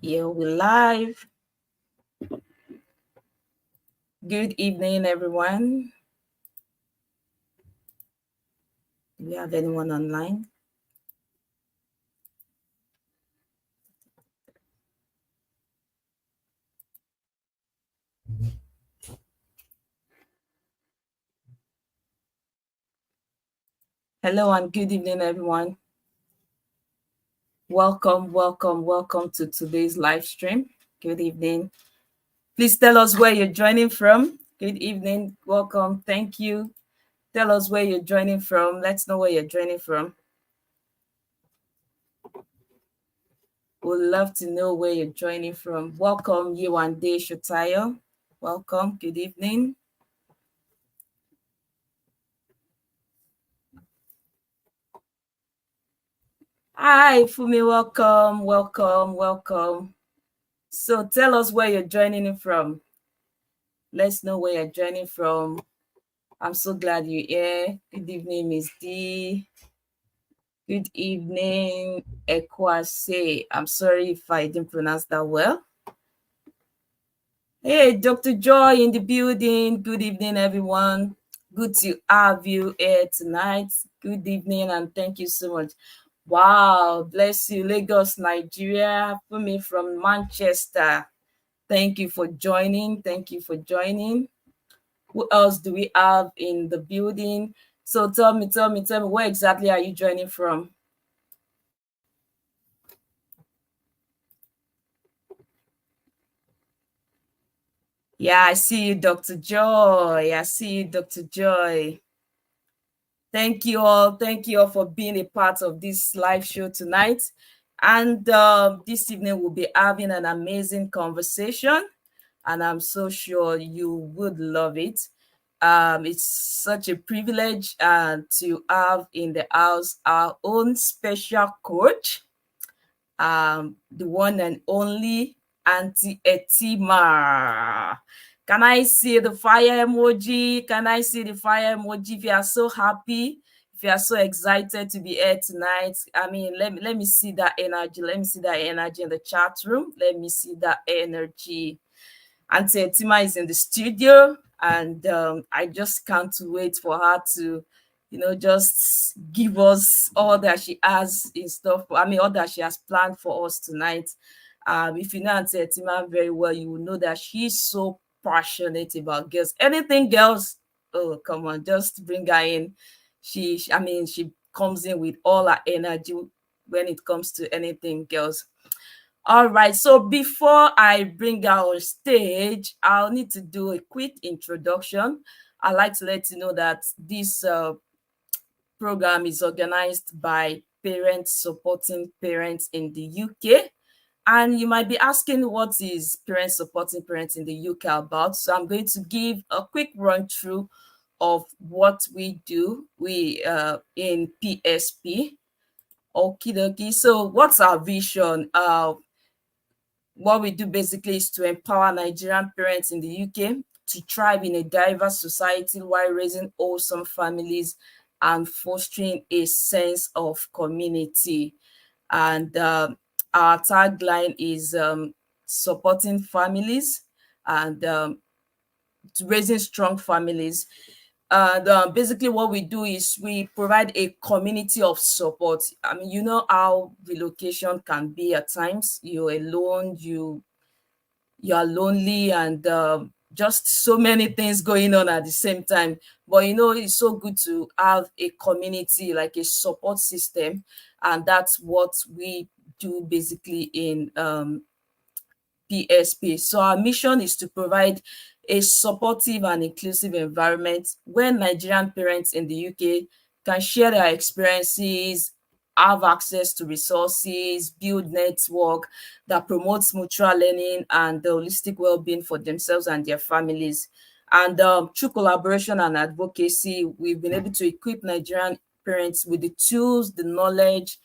Yeah, we're live. Good evening, everyone. Do we have anyone online? Hello and good evening, everyone. Welcome to today's live stream. Good evening. Please tell us where you're joining from. Good evening. Welcome. Thank you. Tell us where you're joining from. Let's know where you're joining from. We'd love to know where you're joining from. Welcome, Yewande Shotayo. Welcome. Good evening. Hi, Fumi. Welcome. So tell us where you're joining in from. Let's know where you're joining from. I'm so glad you're here. Good evening, Miss D. Good evening, Ekwase. I'm sorry if I didn't pronounce that well. Hey, Dr. Joy in the building. Good evening, everyone. Good to have you here tonight. Good evening, and thank you so much. Wow, bless you, Lagos, Nigeria. For me from Manchester. Thank you for joining. Who else do we have in the building? So tell me, where exactly are you joining from? Yeah, I see you, Dr. Joy. Thank you all for being a part of this live show tonight. And this evening we'll be having an amazing conversation, and I'm so sure you would love it. It's such a privilege to have in the house our own special coach, the one and only Aunty Etima. Can I see the fire emoji? If you are so happy, if you are so excited to be here tonight, I mean, let me see that energy. Let me see that energy in the chat room. Let me see that energy. Aunty Etima is in the studio, and I just can't wait for her to, just give us all that she has in stuff. I mean, all that she has planned for us tonight. If you know Aunty Etima very well, you will know that she's so passionate about girls. Anything girls, oh come on, just bring her in. She comes in with all her energy when it comes to anything girls. All right, so before I bring her on stage, I'll need to do a quick introduction. I'd like to let you know that this program is organized by Parents Supporting Parents in the UK. And you might be asking, what is Parents Supporting Parents in the UK about? So I'm going to give a quick run through of what we do in PSP. Okie dokie. So what's our vision? What we do basically is to empower Nigerian parents in the UK to thrive in a diverse society while raising wholesome families and fostering a sense of community. And our tagline is supporting families and raising strong families. And basically what we do is we provide a community of support. I mean, you know how relocation can be at times. You're alone, you are lonely, and just so many things going on at the same time. But it's so good to have a community, like a support system, and that's what we do basically in PSP. So our mission is to provide a supportive and inclusive environment where Nigerian parents in the UK can share their experiences, have access to resources, build network that promotes mutual learning and the holistic well-being for themselves and their families. And through collaboration and advocacy, we've been able to equip Nigerian parents with the tools, the knowledge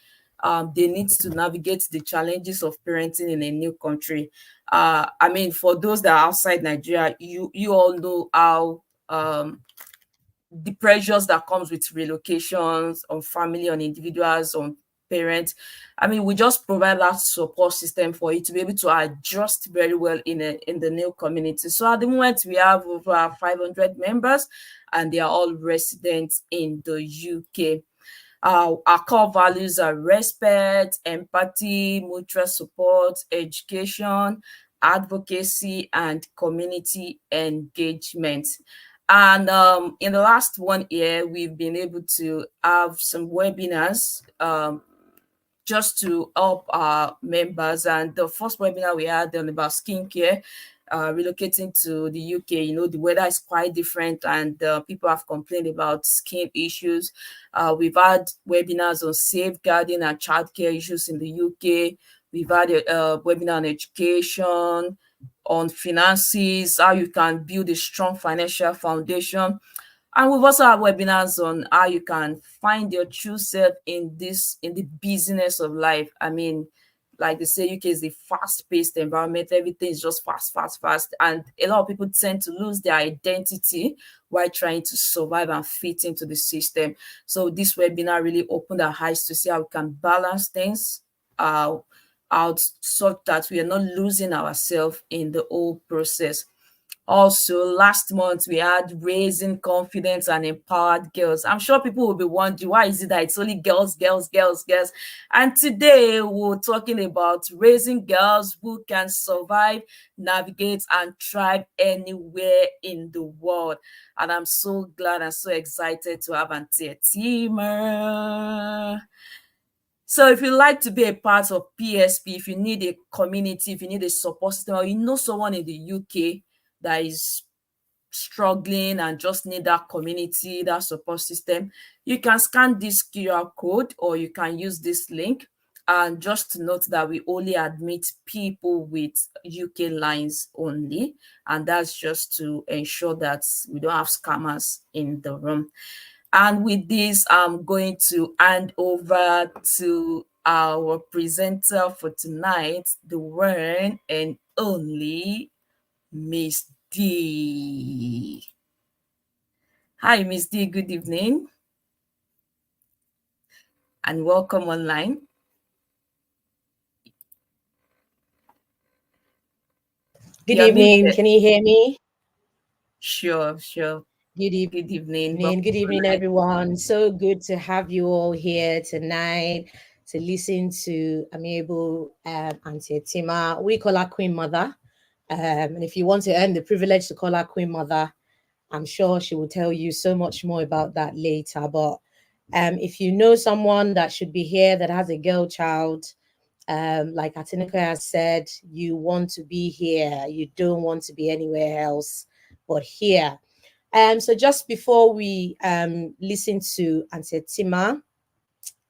they need to navigate the challenges of parenting in a new country. I mean, for those that are outside Nigeria, you all know how the pressures that comes with relocations on family, on individuals, on parents. I mean, we just provide that support system for you to be able to adjust very well in the new community. So at the moment, we have over 500 members, and they are all residents in the UK. Our core values are respect, empathy, mutual support, education, advocacy, and community engagement. And in the last 1 year, we've been able to have some webinars just to help our members. And the first webinar we had on about skincare, relocating to the UK, the weather is quite different, and people have complained about skin issues. We've had webinars on safeguarding and childcare issues in the UK. We've had a webinar on education, on finances, how you can build a strong financial foundation. And we've also had webinars on how you can find your true self in the business of life. I mean, like they say, UK is a fast-paced environment. Everything is just fast, fast, fast. And a lot of people tend to lose their identity while trying to survive and fit into the system. So this webinar really opened our eyes to see how we can balance things out so that we are not losing ourselves in the whole process. Also, last month we had raising confidence and empowered girls. I'm sure people will be wondering, why is it that it's only girls, girls, girls, girls? And today we're talking about raising girls who can survive, navigate, and thrive anywhere in the world. And I'm so glad and so excited to have Aunty Etima. So if you'd like to be a part of PSP, if you need a community, if you need a support system, or you know someone in the UK that is struggling and just need that community, that support system, you can scan this QR code or you can use this link. And just to note that we only admit people with UK lines only, and that's just to ensure that we don't have scammers in the room. And with this, I'm going to hand over to our presenter for tonight, the one and only Miss D. Hi, Miss D. Good evening. And welcome online. Good evening. Can you hear me? Sure. Good evening. Good evening, everyone. So good to have you all here tonight to listen to amiable Aunty Etima. We call her Queen Mother. And if you want to earn the privilege to call her Queen Mother, I'm sure she will tell you so much more about that later. But if you know someone that should be here that has a girl child, like Atinika has said, you want to be here. You don't want to be anywhere else but here. So just before we listen to Aunty Etima,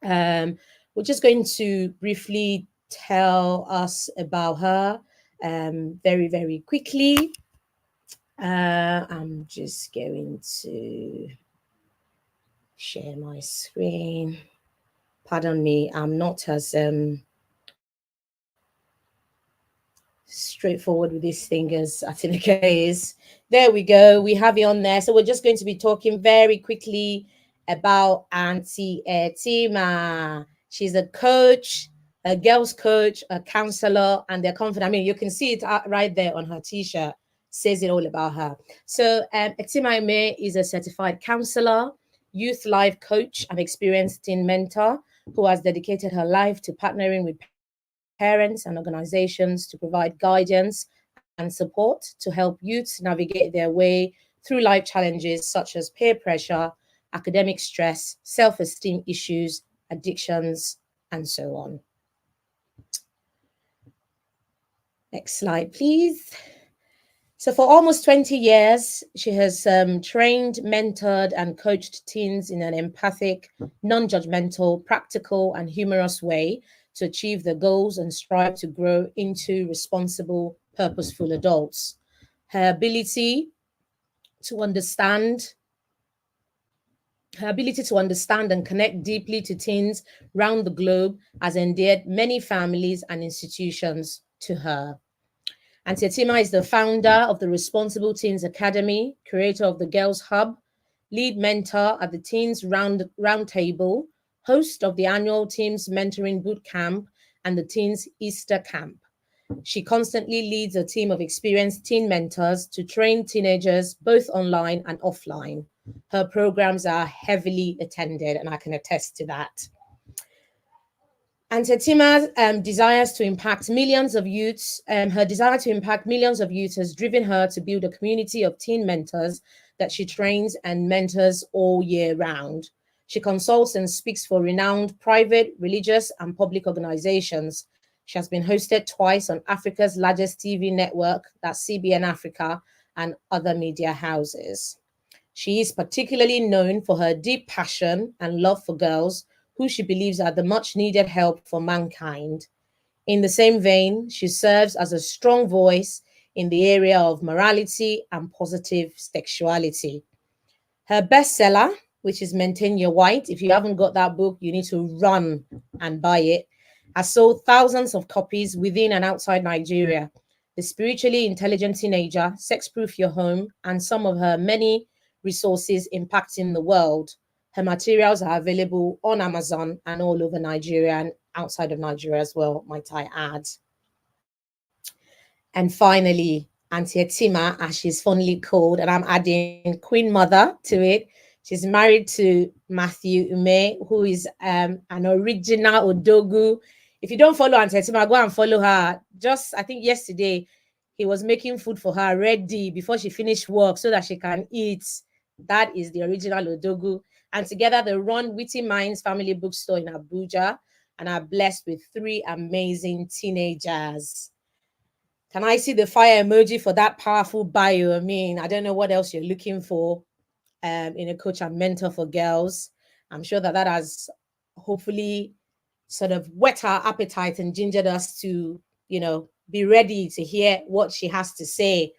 we're just going to briefly tell us about her very, very quickly. I'm just going to share my screen. Pardon me, I'm not as straightforward with this thing as Atinika is. There we go. We have it on there. So we're just going to be talking very quickly about Aunty Etima. She's a coach, a girls coach, a counselor, and they're confident. I mean, you can see it right there on her t-shirt. Says it all about her. So Etima Umeh is a certified counselor, youth life coach, and experienced teen mentor who has dedicated her life to partnering with parents and organizations to provide guidance and support to help youths navigate their way through life challenges such as peer pressure, academic stress, self-esteem issues, addictions, and so on. Next slide, please. So for almost 20 years, she has trained, mentored, and coached teens in an empathic, non-judgmental, practical, and humorous way to achieve their goals and strive to grow into responsible, purposeful adults. Her ability to understand and connect deeply to teens around the globe has endeared many families and institutions to her. Aunty Etima is the founder of the Responsible Teens Academy, creator of the Girls Hub, lead mentor at the Teens Roundtable, host of the annual Teens Mentoring Bootcamp and the Teens Easter Camp. She constantly leads a team of experienced teen mentors to train teenagers both online and offline. Her programs are heavily attended, and I can attest to that. Aunty Etima desires to impact millions of youths. Her desire to impact millions of youths has driven her to build a community of teen mentors that she trains and mentors all year round. She consults and speaks for renowned private, religious, and public organizations. She has been hosted twice on Africa's largest TV network, that's CBN Africa, and other media houses. She is particularly known for her deep passion and love for girls, who she believes are the much needed help for mankind. In the same vein, she serves as a strong voice in the area of morality and positive sexuality. Her bestseller, which is Maintain Your White, if you haven't got that book, you need to run and buy it, has sold thousands of copies within and outside Nigeria. The Spiritually Intelligent Teenager, Sex Proof Your Home, and some of her many resources impacting the world. Her materials are available on Amazon and all over Nigeria and outside of Nigeria as well, might I add. And finally, Aunty Etima, as she's fondly called, and I'm adding Queen Mother to it. She's married to Matthew Umeh, who is an original Odogu. If you don't follow Aunty Etima, go and follow her. Just, I think yesterday, he was making food for her ready before she finished work so that she can eat. That is the original Odogu. And together they run Witty Minds Family Bookstore in Abuja and are blessed with 3 amazing teenagers. Can I see the fire emoji for that powerful bio? I mean, I don't know what else you're looking for in a coach and mentor for girls. I'm sure that has hopefully sort of whet our appetite and gingered us to, be ready to hear what she has to say.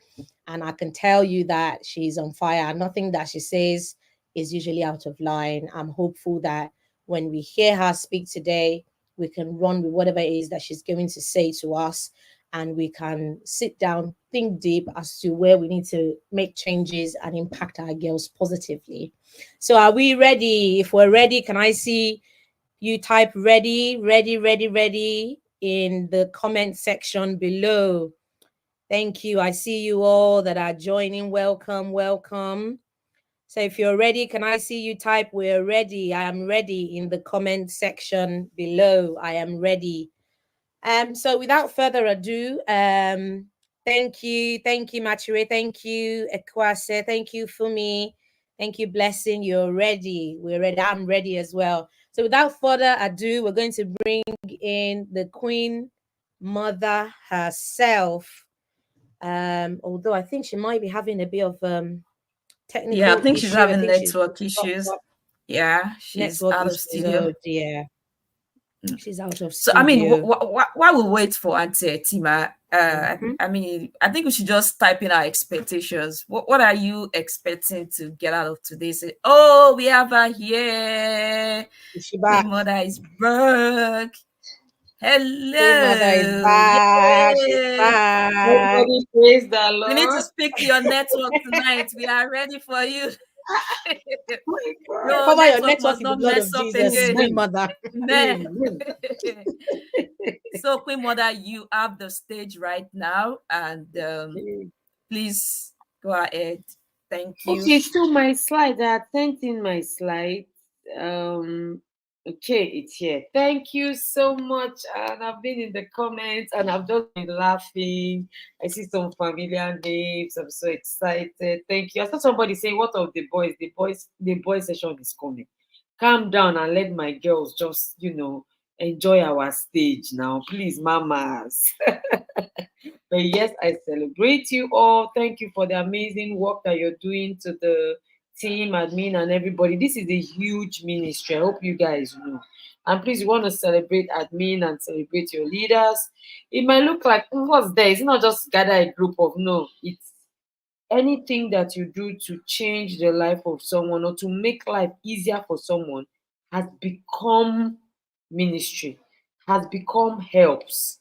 And I can tell you that she's on fire. Nothing that she says is usually out of line. I'm hopeful that when we hear her speak today, we can run with whatever it is that she's going to say to us, and we can sit down, think deep as to where we need to make changes and impact our girls positively. So are we ready? If we're ready, can I see you type ready in the comment section below? Thank you. I see you all that are joining. Welcome. So if you're ready, can I see you type we're ready? I am ready in the comment section below. I am ready. So without further ado, thank you, Mature, thank you, Ekwase, thank you, Fumi, thank you, Blessing. You're ready. We're ready. I'm ready as well. So without further ado, we're going to bring in the Queen Mother herself. Although I think she might be having a bit of technical Yeah, I think issue. she's having network issues. Yeah, she's Network out of issues. studio. Oh dear. She's out of So, studio. I mean, while we wait for Aunty Etima, Mhm. I mean, I think we should just type in our expectations. What are you expecting to get out of today? Say, oh, we have her here. Is she back? Queen Mother is back. Hello. Queen Mother is back. She's Yay. back. Everybody praise the Lord. We need to speak to your network tonight. We are ready for you. Your Cover your network network must in the not blood mess of up Jesus, again. Queen Mother. Amen. So, Queen Mother, you have the stage right now, and please go ahead. Thank you. Okay, so my slide, I sent in my slide. Okay, it's here. Thank you so much. And I've been in the comments and I've just been laughing. I see some familiar names. I'm so excited. Thank you. I saw somebody say, what of the boys? The boys session is coming. Calm down and let my girls just, enjoy our stage now. Please, mamas. But yes, I celebrate you all. Thank you for the amazing work that you're doing to the team, admin, and everybody. This is a huge ministry. I hope you guys know. And please, you want to celebrate admin and celebrate your leaders. It might look like, what's there? It's not just gather a group of, no. It's anything that you do to change the life of someone or to make life easier for someone has become ministry, has become helps,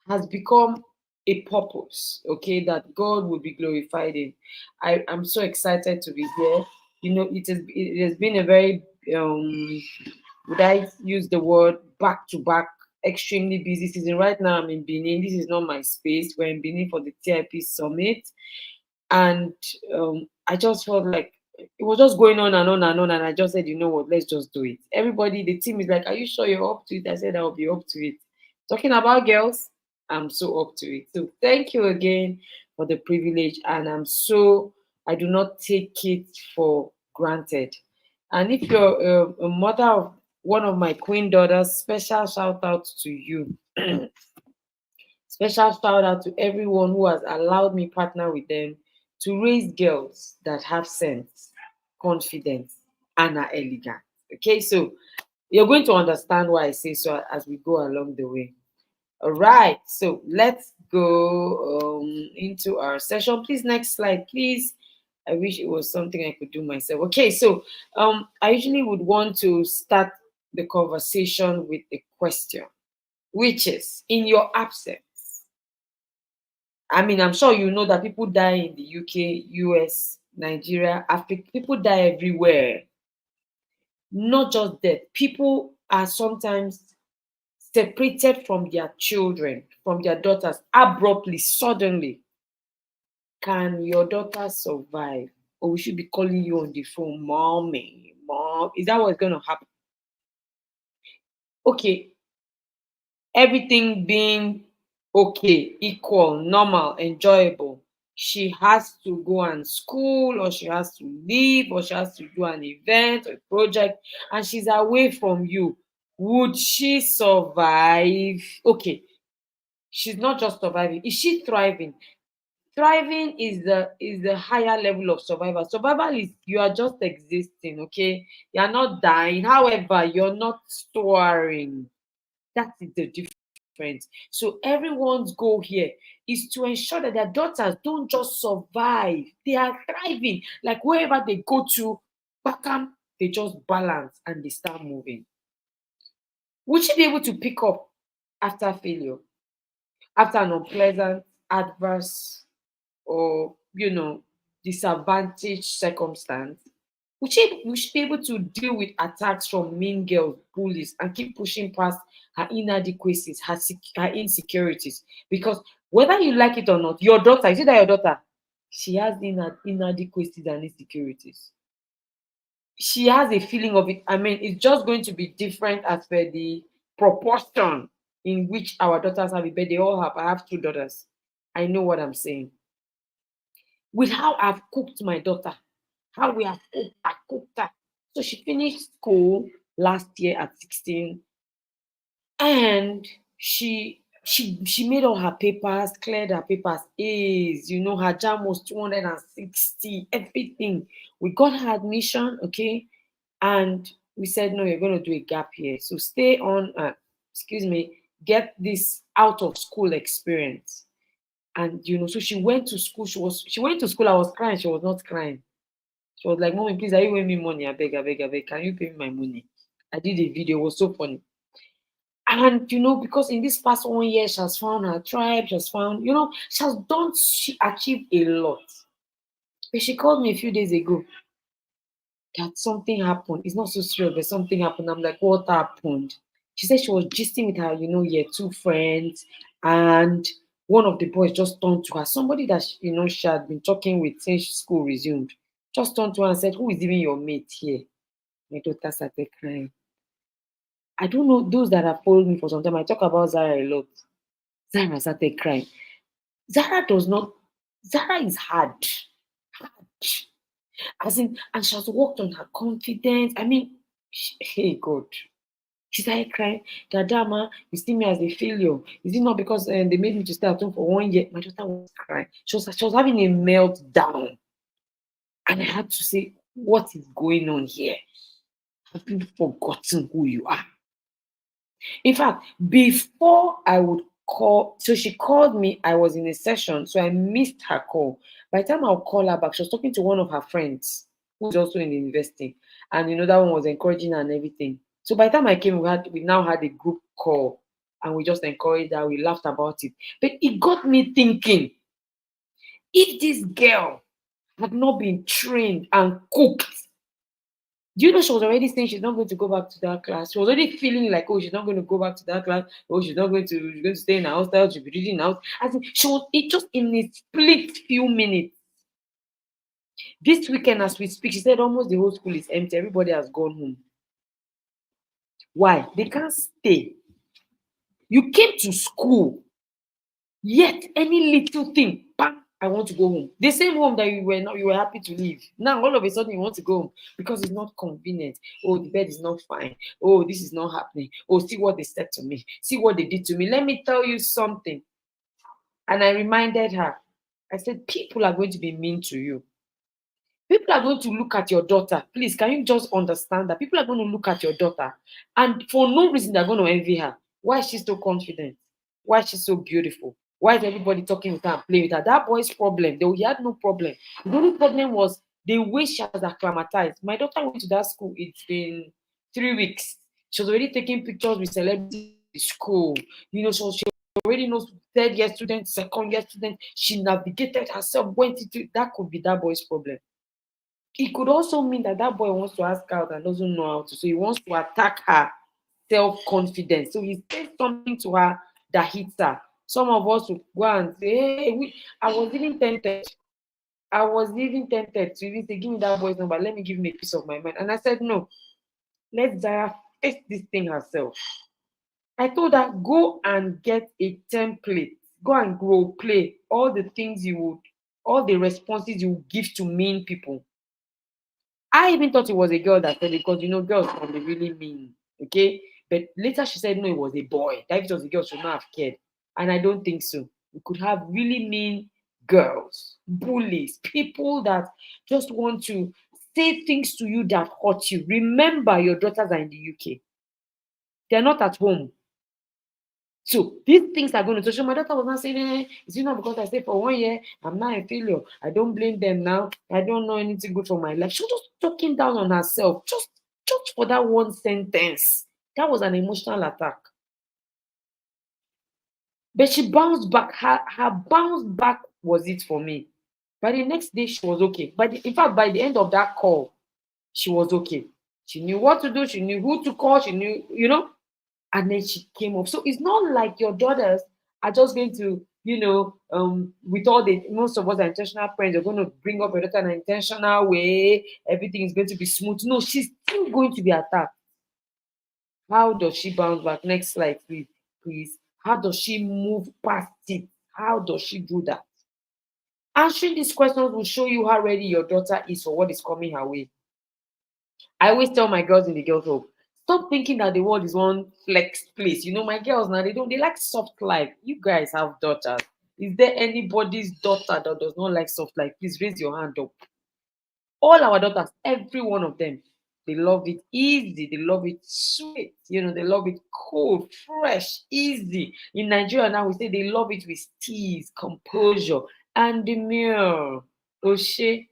has become a purpose, okay, that God will be glorified in. I'm so excited to be here. It has been a very would I use the word back to back, extremely busy season. Right now I'm in Benin. This is not my space. We're in Benin for the TIP summit. And I just felt like it was just going on and on and on. And I just said, you know what, let's just do it. Everybody, the team is like, are you sure you're up to it? I said, I'll be up to it. Talking about girls, I'm so up to it. So thank you again for the privilege. And I do not take it for granted. And if you're a mother of one of my queen daughters, special shout out to you. Special shout out to everyone who has allowed me partner with them to raise girls that have sense, confidence, and are elegant. Okay, so you're going to understand why I say so as we go along the way. All right, so let's go into our session. Please, next slide, please. I wish it was something I could do myself. Okay, so I usually would want to start the conversation with a question, which is, in your absence, I mean, I'm sure you know that people die in the UK, US, Nigeria, Africa. People die everywhere. Not just death. People are sometimes separated from their children, from their daughters, abruptly, suddenly. Can your daughter survive? Or we should be calling you on the phone, mommy, mom. Is that what's going to happen? Okay, everything being okay, equal, normal, enjoyable, she has to go and school, or she has to leave, or she has to do an event or a project, and she's away from you. Would she survive? Okay, she's not just surviving. Is she thriving? Thriving is the higher level of survival. Survival is you are just existing, okay? You are not dying. However, you're not soaring. That is the difference. So everyone's goal here is to ensure that their daughters don't just survive, they are thriving. Like wherever they go to, Bakam, they just balance and they start moving. Would she be able to pick up after failure, after an unpleasant, adverse, or disadvantaged circumstance? Would she be able to deal with attacks from mean girls, bullies, and keep pushing past her inadequacies, her insecurities? Because whether you like it or not, your daughter, is it that your daughter? She has inadequacies and insecurities. She has a feeling of it. I mean, it's just going to be different as per the proportion in which our daughters have it, but they all have. I have two daughters. I know what I'm saying. With how I've cooked my daughter, how we have cooked her. So she finished school last year at 16, and she made all her papers, cleared her papers, A's, her jam was 260, everything. We got her admission, okay, and we said, no, you're going to do a gap here. So stay on, get this out of school experience. And so she went to school. She went to school. I was crying. She was not crying. She was like, mommy, please, are you paying me money? I beg. Can you pay me my money? I did a video. It was so funny. And because in this past 1 year, she has found her tribe. She has found, she achieved a lot. But she called me a few days ago that something happened. It's not so serious, but something happened. I'm like, what happened? She said she was gisting with her, year two friends, and one of the boys just turned to her. Somebody that she had been talking with since school resumed, just turned to her and said, "Who is even your mate here?" My daughter started crying. I don't know, those that have followed me for some time, I talk about Zara a lot. Zara started crying. Zara is hard. And she has worked on her confidence. I mean, hey God. She started crying. Dadama, you see me as a failure. Is it not because they made me to stay at home for 1 year? My daughter was crying. She was having a meltdown. And I had to say, what is going on here? Have you forgotten who you are? In fact, before I would call, so she called me, I was in a session, so I missed her call. By the time I'll call her back, she was talking to one of her friends who's also in the university. And that one was encouraging her and everything. So by the time I came, we now had a group call, and we just encouraged her, we laughed about it. But it got me thinking, if this girl had not been trained and cooked, Do you know she was already saying she's not going to go back to that class? She was already feeling like, oh, she's not going to go back to that class. Oh, she's going to stay in a hostel. She'll be reading out. I think she was it just in a split few minutes. This weekend, as we speak, she said almost the whole school is empty. Everybody has gone home. Why? They can't stay. You came to school, yet any little thing, bam, I want to go home. The same home that you were happy to leave. Now all of a sudden you want to go home because it's not convenient. Oh, the bed is not fine. Oh, this is not happening. Oh, see what they said to me. See what they did to me. Let me tell you something. And I reminded her. I said, people are going to be mean to you. People are going to look at your daughter. Please, can you just understand that? People are going to look at your daughter, and for no reason they're going to envy her. Why is she so confident? Why is she so beautiful? Why is everybody talking with her and playing with her? That boy's problem, though, he had no problem. The only problem was the way she has acclimatized. My daughter went to that school. It's been 3 weeks. She was already taking pictures with celebrities in the school. You know, she already knows third year students, second year students. She navigated herself, went into that. Could be that boy's problem. It could also mean that that boy wants to ask out and doesn't know how to. So he wants to attack her self-confidence. So he said something to her that hits her. Some of us would go and say, hey, I was even tempted. To even say, give me that boy's number. Let me give him a piece of my mind. And I said, no, let Zara face this thing herself. I told her, go and get a template. Go and role play all the things all the responses you would give to mean people. I even thought it was a girl that said it because, you know, girls can be really mean, okay? But later she said, no, it was a boy. That if it was a girl, she would not have cared. And I don't think so. We could have really mean girls, bullies, people that just want to say things to you that hurt you. Remember, your daughters are in the UK. They're not at home. So these things are going to. So my daughter was not saying, is it not because I stayed for 1 year? I'm not a failure. I don't blame them now. I don't know anything good for my life. She was just talking down on herself, just for that one sentence. That was an emotional attack. But she bounced back. Her bounce back was it for me. By the next day, she was okay. In fact, by the end of that call, she was okay. She knew what to do. She knew who to call. She knew, you know. And then she came up. So it's not like your daughters are just going to, with all the, most of us are intentional parents, you're going to bring up your daughter in an intentional way. Everything is going to be smooth. No, she's still going to be attacked. How does she bounce back? Next slide, please. How does she move past it? How does she do that? Answering these questions will show you how ready your daughter is for what is coming her way. I always tell my girls in the girls' home, stop thinking that the world is one flex place. You know, my girls now, they like soft life. You guys have daughters. Is there anybody's daughter that does not like soft life? Please raise your hand up. All our daughters, every one of them, they love it easy. They love it sweet. You know, they love it cold, fresh, easy. In Nigeria now, we say they love it with tease, composure, and demure. Oshe,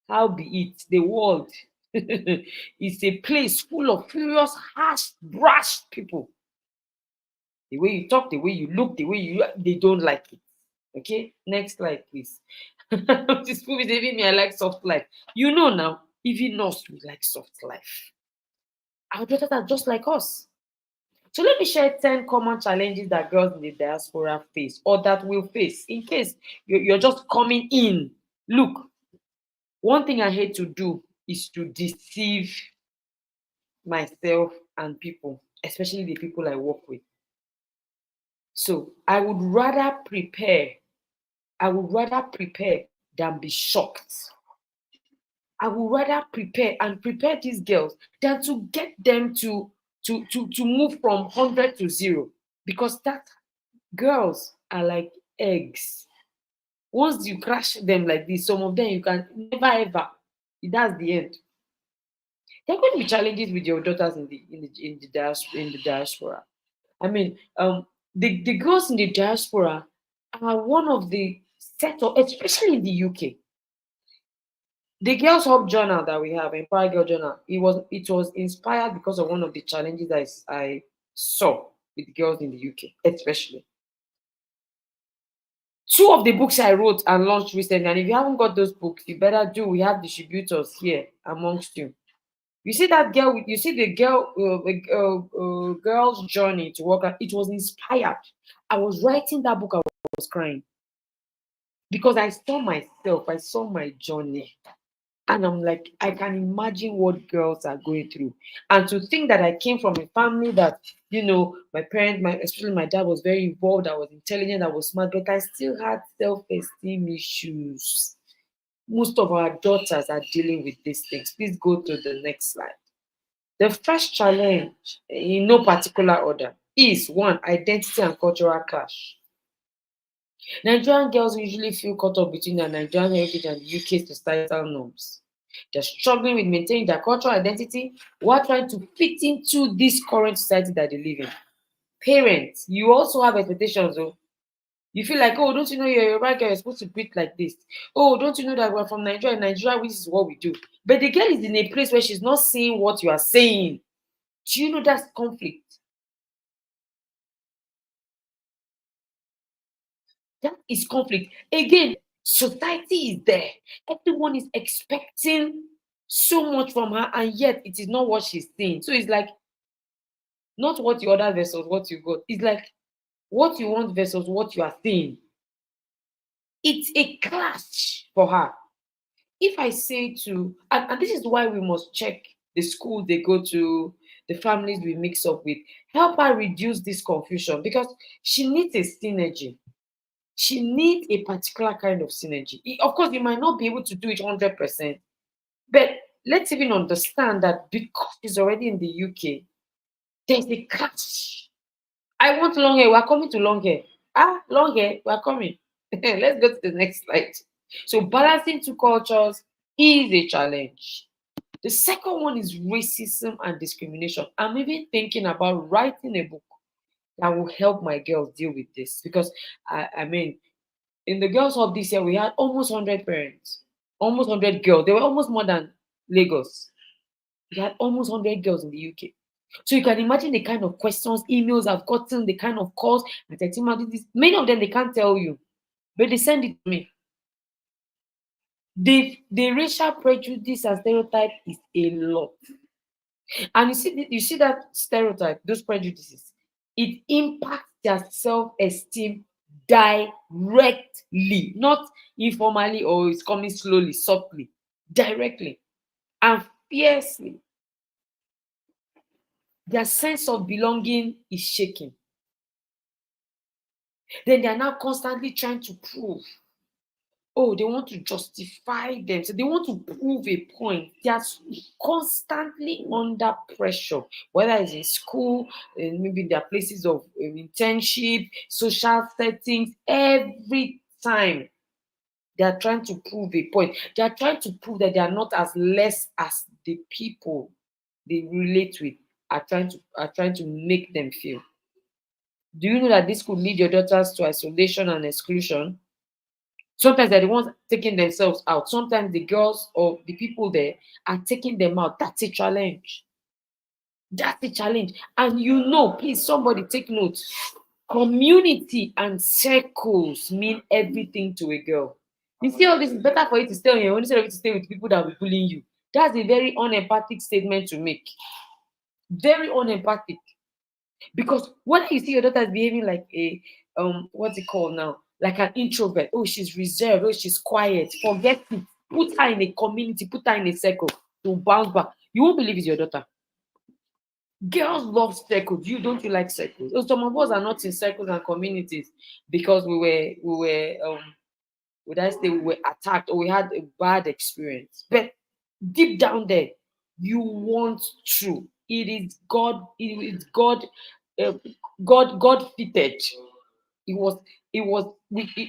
how be it? The world is a place full of furious, harsh, brash people. The way you talk, the way you look, they don't like it. Okay, next slide, please. This movie is giving me, I like soft life. You know now, even us, we like soft life. Our daughters are just like us. So let me share 10 common challenges that girls in the diaspora face, or that will face, in case you're just coming in. Look, one thing I hate to do is to deceive myself and people, especially the people I work with. So I would rather prepare than be shocked. I would rather prepare these girls than to get them to move from 100 to 0, because that girls are like eggs. Once you crash them like this, some of them you can never ever. That's the end. There are going to be challenges with your daughters in the diaspora. I mean, the girls in the diaspora are one of the set of, especially in the UK. The Girls Hub Journal that we have, Empower Girl Journal, it was inspired because of one of the challenges I saw with girls in the UK, especially. 2 of the books I wrote and launched recently, and if you haven't got those books, you better do. We have distributors here amongst you. You see that girl, you see the girl's journey to work. It was inspired. I was writing that book, I was crying because I saw myself, I saw my journey. And I'm like, I can imagine what girls are going through. And to think that I came from a family that, my parents, especially my dad, was very involved. I was intelligent, I was smart, but I still had self-esteem issues. Most of our daughters are dealing with these things. Please go to the next slide. The first challenge, in no particular order, is one, identity and cultural clash. Nigerian girls usually feel caught up between their Nigerian heritage and the UK societal norms. They're struggling with maintaining their cultural identity while trying to fit into this current society that they live in. Parents, you also have expectations. Oh, you feel like, oh, don't you know you're a white girl, you're supposed to breathe like this? Oh, don't you know that we're from Nigeria? In Nigeria, this is what we do. But the girl is in a place where she's not saying what you are saying. Do you know that's conflict? That is conflict. Again, society is there. Everyone is expecting so much from her, and yet it is not what she's saying. So it's like not what you order versus what you got. It's like what you want versus what you are saying. It's a clash for her. If I say to, and this is why we must check the school they go to, the families we mix up with, help her reduce this confusion because she needs a synergy. She needs a particular kind of synergy. Of course, you might not be able to do it 100%, but let's even understand that because she's already in the UK, there's a clash. I want long hair. We're coming to long hair. Long hair. We're coming. Let's go to the next slide. So balancing two cultures is a challenge. The second one is racism and discrimination. I'm even thinking about writing a book that will help my girls deal with this because I mean, in the girls' hub this year, we had almost 100 parents, almost 100 girls. They were almost more than Lagos. We had almost 100 girls in the UK. So you can imagine the kind of questions, emails I've gotten, the kind of calls. Many of them, they can't tell you, but they send it to me. The racial prejudice and stereotype is a lot. And you see that stereotype, those prejudices, it impacts their self-esteem directly, not informally or it's coming slowly, subtly, directly and fiercely. Their sense of belonging is shaken. Then they are now constantly trying to prove. Oh, they want to justify them. So they want to prove a point. They are constantly under pressure, whether it's in school, maybe their places of internship, social settings, every time. They are trying to prove a point. They are trying to prove that they are not as less as the people they relate with are trying to make them feel. Do you know that this could lead your daughters to isolation and exclusion? Sometimes they're the ones taking themselves out. Sometimes the girls or the people there are taking them out. That's a challenge. That's a challenge. And please, somebody take note. Community and circles mean everything to a girl. You see, all this is better for you to stay on your own instead of you to stay with people that will be bullying you. That's a very unempathic statement to make. Very unempathic. Because when you see your daughter is behaving like a what's it called now? Like an introvert. Oh, she's reserved. Oh, she's quiet. Forget it. Put her in a community. Put her in a circle to bounce back. You won't believe it's your daughter. Girls love circles. Don't you like circles? So some of us are not in circles and communities because we were would I say we were attacked or we had a bad experience. But deep down there, you want truth. It is God. It is God. God fitted. It was.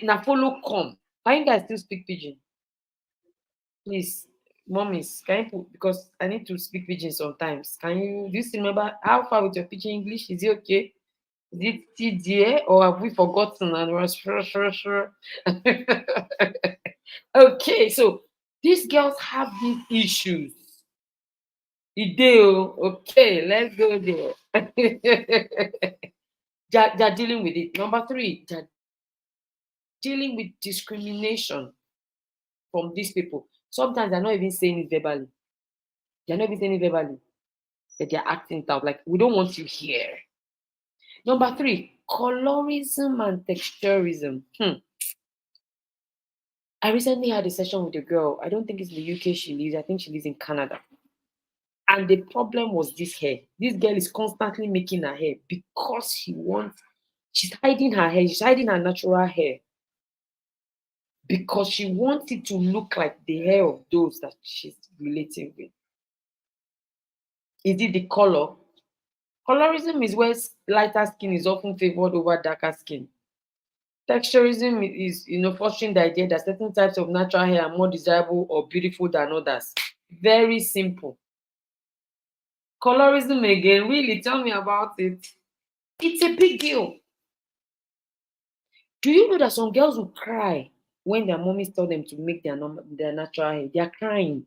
Now follow come. Can you guys still speak pidgin? Please, mommies, can you put because I need to speak pidgin sometimes. Do you still remember how far with your pidgin English? Is it okay? Is it TDA or have we forgotten and we're sure? Okay, so these girls have these issues. Okay, let's go there. They're dealing with it. Number 3, they're dealing with discrimination from these people. Sometimes they're not even saying it verbally. They're not even saying it verbally, that they're acting it out. Like, we don't want you here. Number 3, colorism and texturism. I recently had a session with a girl. I don't think it's in the UK she lives. I think she lives in Canada. And the problem was this hair. This girl is constantly making her hair because she's hiding her hair. She's hiding her natural hair because she wants it to look like the hair of those that she's relating with. Is it the color? Colorism is where lighter skin is often favored over darker skin. Texturism is, fostering the idea that certain types of natural hair are more desirable or beautiful than others. Very simple. Colorism again, really, tell me about it. It's a big deal. Do you know that some girls will cry when their mommies tell them to make their natural hair? They are crying.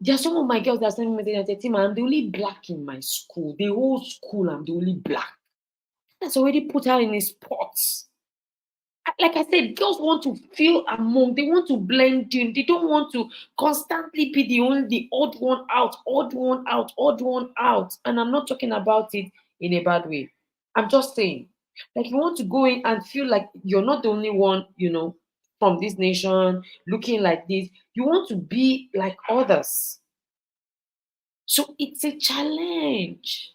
There are some of my girls that are sending me messages and say, I'm the only black in my school. The whole school, I'm the only black. That's already put her in a spot. Like I said, girls want to feel among, they want to blend in. They don't want to constantly be the odd one out, odd one out, odd one out. And I'm not talking about it in a bad way. I'm just saying, like, you want to go in and feel like you're not the only one, from this nation, looking like this. You want to be like others. So it's a challenge.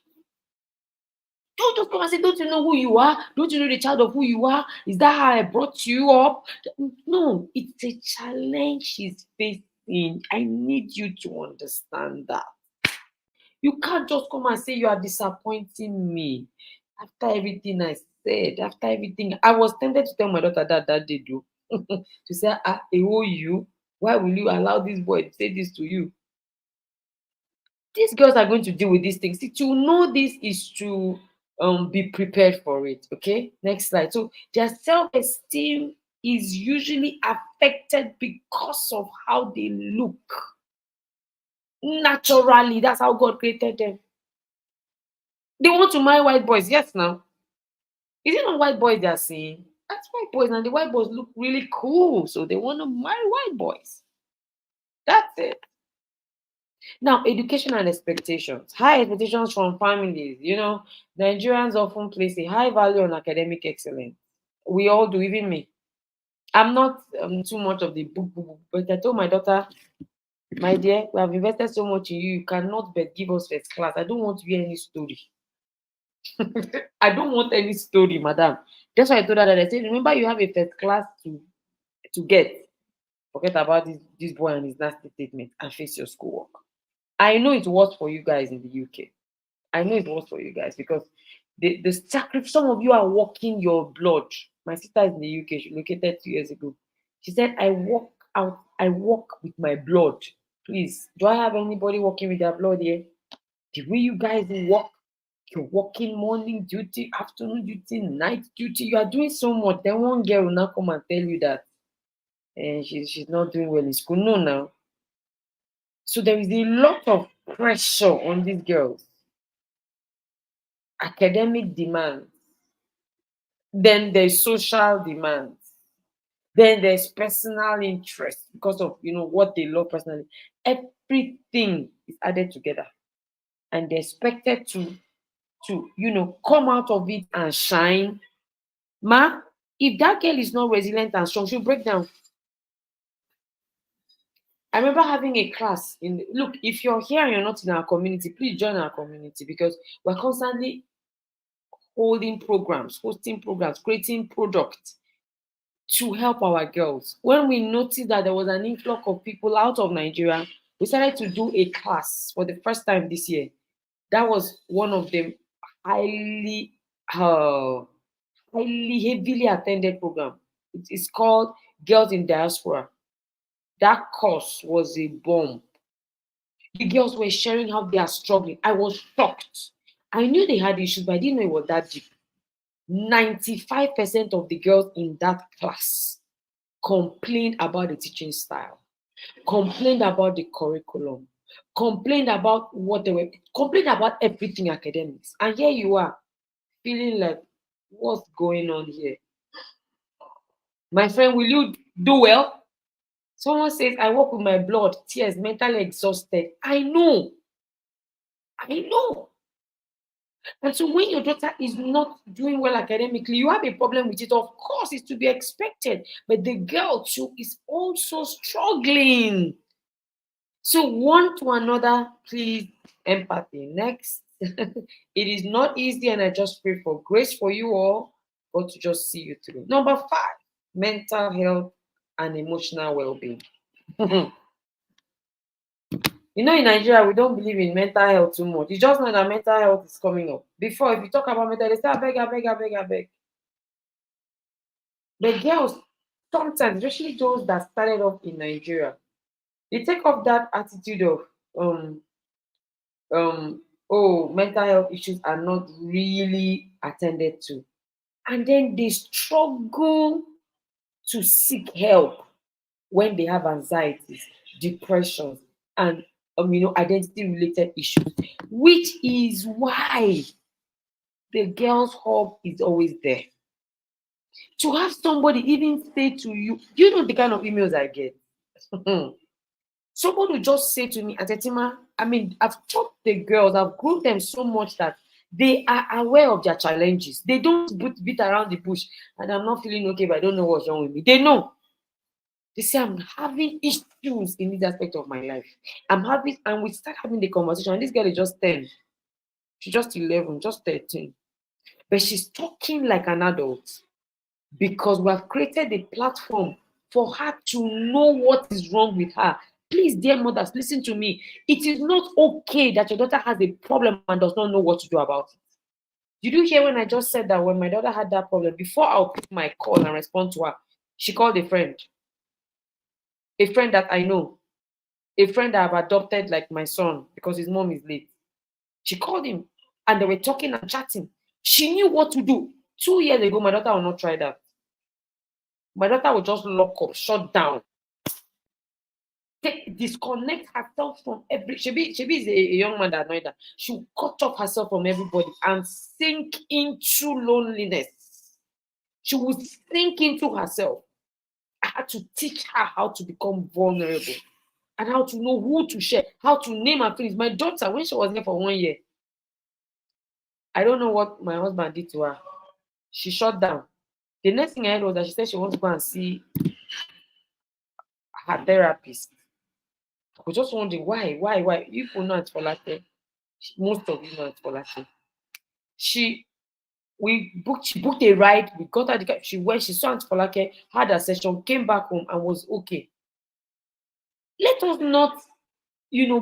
Don't just come and say, don't you know who you are? Don't you know the child of who you are? Is that how I brought you up? No, it's a challenge she's facing. I need you to understand that. You can't just come and say you are disappointing me. After everything I said, after everything, I was tempted to tell my daughter that day, do. To say, you, why will you allow this boy to say this to you? These girls are going to deal with these things. See, to know this is to be prepared for it. Okay, next slide. So their self-esteem is usually affected because of how they look. Naturally, that's how God created them. They want to marry white boys. Yes, now. Is it not white boys they are seeing? That's white boys, and the white boys look really cool, so they want to marry white boys. That's it. Now, education and expectations. High expectations from families. Nigerians often place a high value on academic excellence. We all do, even me. I'm not too much of the book, but I told my daughter, my dear, we have invested so much in you, you cannot but give us first class. I don't want to hear any story. I don't want any story, madam. That's why I told her that. I said, remember, you have a first class to get. Forget about this boy and his nasty statement and face your schoolwork. I know it works for you guys in the UK. I know it works for you guys because the sacrifice, some of you are walking your blood. My sister is in the UK. She located 2 years ago. She said, I walk with my blood. Please, do I have anybody walking with their blood here? The way you guys walk, you're working morning duty, afternoon duty, night duty. You are doing so much. Then one girl will now come and tell you that she's not doing well in school. No, now. So there is a lot of pressure on these girls. Academic demands. Then there's social demands. Then there's personal interest because of what they love personally. Everything is added together. And they're expected to come out of it and shine. If that girl is not resilient and strong, she'll break down. I remember having a class look, if you're here and you're not in our community, please join our community because we're constantly hosting programs, creating products to help our girls. When we noticed that there was an influx of people out of Nigeria, we started to do a class for the first time this year. That was one of the heavily attended program. It's called Girls in Diaspora. That course was a bomb. The girls were sharing how they are struggling. I was shocked. I knew they had issues, but I didn't know it was that deep. 95% of the girls in that class complained about the teaching style, complained about the curriculum, complained about complained about everything academics. And here you are, feeling like, what's going on here? My friend, will you do well? Someone says, I work with my blood, tears, mentally exhausted. I know. And so when your daughter is not doing well academically, you have a problem with it. Of course, it's to be expected. But the girl too is also struggling. So one to another, please, empathy. Next. It is not easy, and I just pray for grace for you all, but to just see you through. Number 5, mental health and emotional well-being. In Nigeria, we don't believe in mental health too much. You just know that mental health is coming up. Before, if you talk about mental health, they say, I beg. The girls, sometimes, especially those that started off in Nigeria, they take up that attitude of, oh, mental health issues are not really attended to. And then they struggle to seek help when they have anxieties, depressions, and identity-related issues, which is why the girls' hope is always there. To have somebody even say to you, you know the kind of emails I get. Somebody will just say to me, Aunty Etima, I've taught the girls, I've grown them so much that they are aware of their challenges. They don't beat around the bush, and I'm not feeling okay, but I don't know what's wrong with me. They know. They say, I'm having issues in this aspect of my life. And we start having the conversation. And this girl is just 10. She's just 11, just 13. But she's talking like an adult because we have created a platform for her to know what is wrong with her. Please, dear mothers, listen to me. It is not okay that your daughter has a problem and does not know what to do about it. Did you hear when I just said that when my daughter had that problem, before I'll pick my call and respond to her, she called a friend that I know, a friend that I've adopted like my son because his mom is late. She called him and they were talking and chatting. She knew what to do. 2 years ago, my daughter will not try that. My daughter will just lock up, shut down, disconnect herself from every. Shebi is a young man that annoyed her. She will cut off herself from everybody and sink into loneliness. She will sink into herself. I had to teach her how to become vulnerable and how to know who to share, how to name her feelings. My daughter, when she was here for 1 year, I don't know what my husband did to her. She shut down. The next thing I heard was that she said she wants to go and see her therapist. I was just wondering why? You people know it's for latte. Most of you know it's for latte. She booked a ride. We got her the car. She went. She saw Aunty Folake, had a session, came back home, and was okay. Let us not,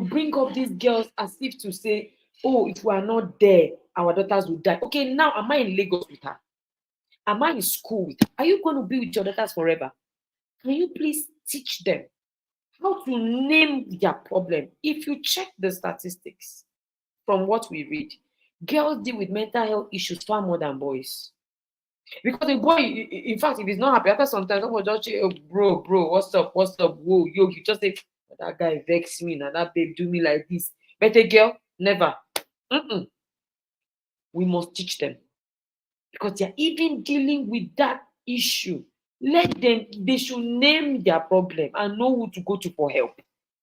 bring up these girls as if to say, oh, if we are not there, our daughters will die. Okay, now am I in Lagos with her? Am I in school with her? Are you going to be with your daughters forever? Can you please teach them how to name their problem? If you check the statistics from what we read, girls deal with mental health issues far more than boys. Because a boy, in fact, if he's not happy, after sometimes someone just say, oh, bro, what's up? Whoa, yo, you just say, that guy vexed me, and that babe do me like this. But a girl, never. We must teach them. Because they're even dealing with that issue. They should name their problem and know who to go to for help.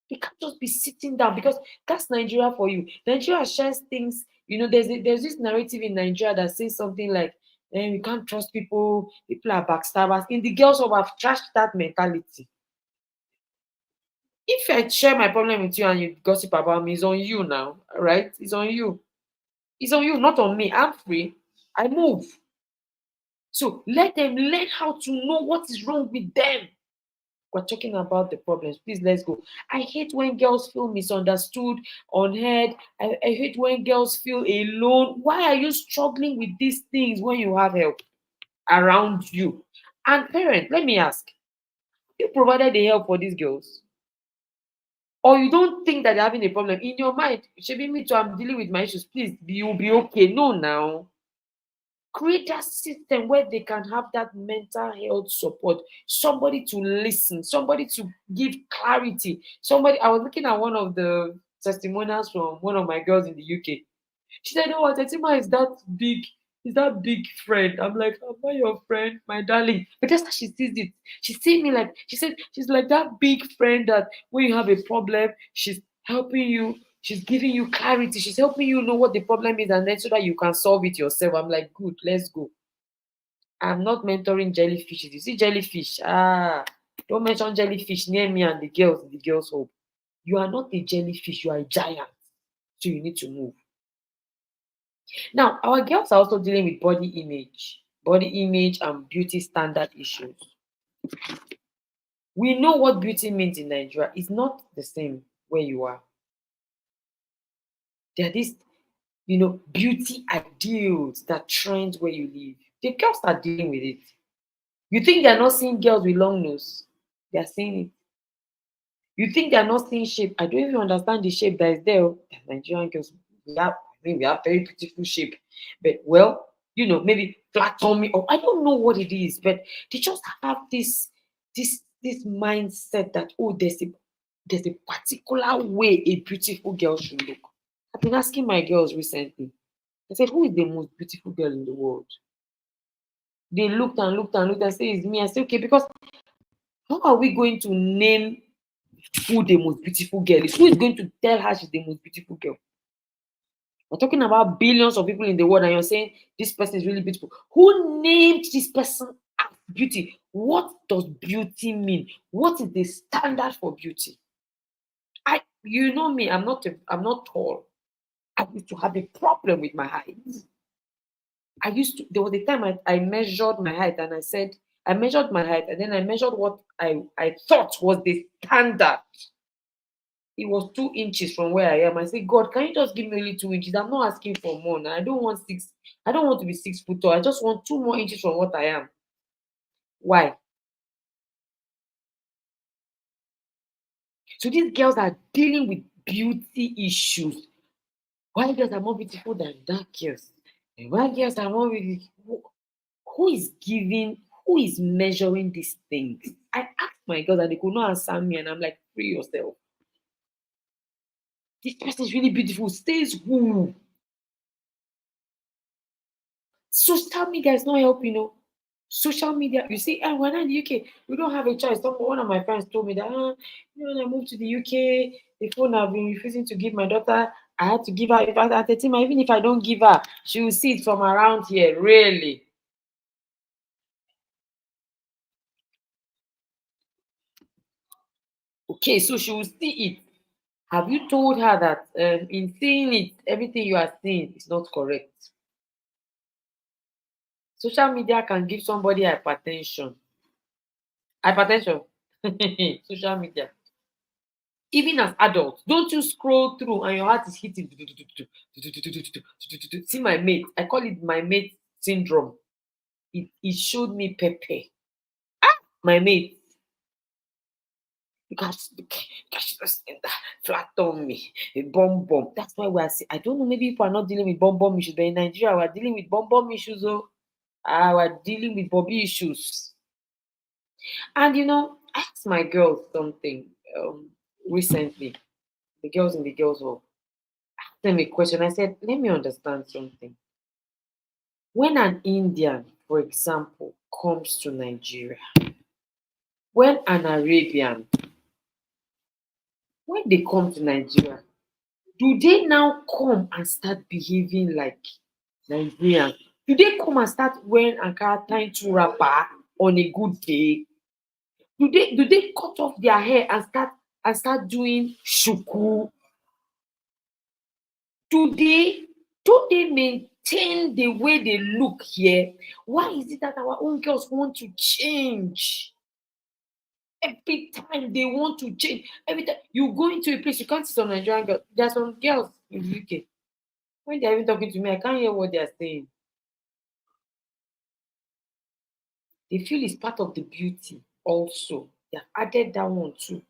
They can't just be sitting down, because that's Nigeria for you. Nigeria shares things, there's this narrative in Nigeria that says something like, you can't trust people are backstabbers. In the girls' home, I've trashed that mentality. If I share my problem with you and you gossip about me, it's on you now, right? It's on you. It's on you, not on me. I'm free. I move. So let them learn how to know what is wrong with them. We're talking about the problems. Please, let's go. I hate when girls feel misunderstood, unheard. I hate when girls feel alone. Why are you struggling with these things when you have help around you? And parents, let me ask, you provided the help for these girls? Or you don't think that they're having a problem? In your mind, Shebi, me too, I'm dealing with my issues. Please, you'll be okay. No, now. Create that system where they can have that mental health support, somebody to listen, somebody to give clarity. I was looking at one of the testimonials from one of my girls in the UK. She said, oh, Etima is that big. Is that big friend? I'm like, am I your friend, my darling? But that's how she sees it. She sees me like, she said, she's like that big friend that when you have a problem, she's helping you, she's giving you clarity, she's helping you know what the problem is, and then so that you can solve it yourself. I'm like, good, let's go. I'm not mentoring jellyfish. You see jellyfish? Don't mention jellyfish near me and the girls in the girls' home. You are not a jellyfish, you are a giant. So you need to move. Now, our girls are also dealing with body image and beauty standard issues. We know what beauty means in Nigeria. It's not the same where you are. There are these, beauty ideals that trend where you live. The girls are dealing with it. You think they're not seeing girls with long nose? They're seeing it. You think they're not seeing shape? I don't even understand the shape that is there. Nigerian girls, we have very beautiful shape. But maybe flat tummy, or I don't know what it is, but they just have this mindset that there's a particular way a beautiful girl should look. I've been asking my girls recently. I said, who is the most beautiful girl in the world? They looked and looked and looked and said, it's me. I said, okay, because how are we going to name who the most beautiful girl is? Who is going to tell her she's the most beautiful girl? We're talking about billions of people in the world, and you're saying this person is really beautiful. Who named this person as beauty? What does beauty mean? What is the standard for beauty? You know me, I'm not tall. I used to have a problem with my height. There was a time I measured my height, and I measured my height, and then I measured what I thought was the standard. It was 2 inches from where I am. I said, God, can you just give me only 2 inches? I'm not asking for more now. I don't want to be 6 foot tall. I just want 2 more inches from what I am. Why? So these girls are dealing with beauty issues. White girls are more beautiful than dark girls. And white girls are more beautiful. Who is measuring these things? I asked my girls and they could not answer me, and I'm like, free yourself. This person is really beautiful. Stays who? Social media is not helping. Social media, you see, we're not in the UK. We don't have a choice. One of my friends told me that, when I moved to the UK, the phone I've been refusing to give my daughter. I had to give her. At Etima, even if I don't give her, she will see it from around here. Really? Okay, so she will see it. Have you told her that in seeing it, everything you are seeing is not correct? Social media can give somebody hypertension. Social media. Even as adults, don't you scroll through and your heart is hitting? See my mate. I call it my mate syndrome. It showed me Pepe. My mate. Because she just flat on me, a bomb. That's why we're. I don't know. Maybe people are not dealing with bomb issues, but in Nigeria we're dealing with bomb issues. We're dealing with Bobby issues. And I asked my girls something recently. The girls in the girls' hall. I asked them a question. I said, "Let me understand something. When an Indian, for example, comes to Nigeria, when an Arabian, when they come to Nigeria, do they now come and start behaving like Nigerians? Do they come and start wearing Ankara tying to wrapper on a good day? Do they cut off their hair and start doing shuku? Don't they maintain the way they look here? Why is it that our own girls want to change? Every time they want to change. Every time you go into a place, you can't see some Nigerian girls. There are some girls in the UK. When they're even talking to me, I can't hear what they're saying. They feel it's part of the beauty also. They've added that one too.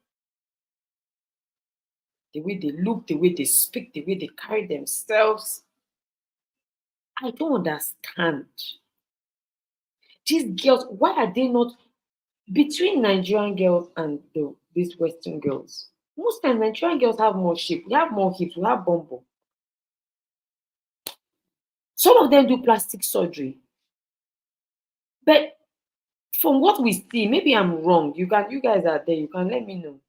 The way they look, the way they speak, the way they carry themselves. I don't understand. These girls, why are they not between Nigerian girls and these Western girls? Most times Nigerian girls have more shape, we have more hips, we have bum. Some of them do plastic surgery. But from what we see, maybe I'm wrong. You guys are there, you can let me know.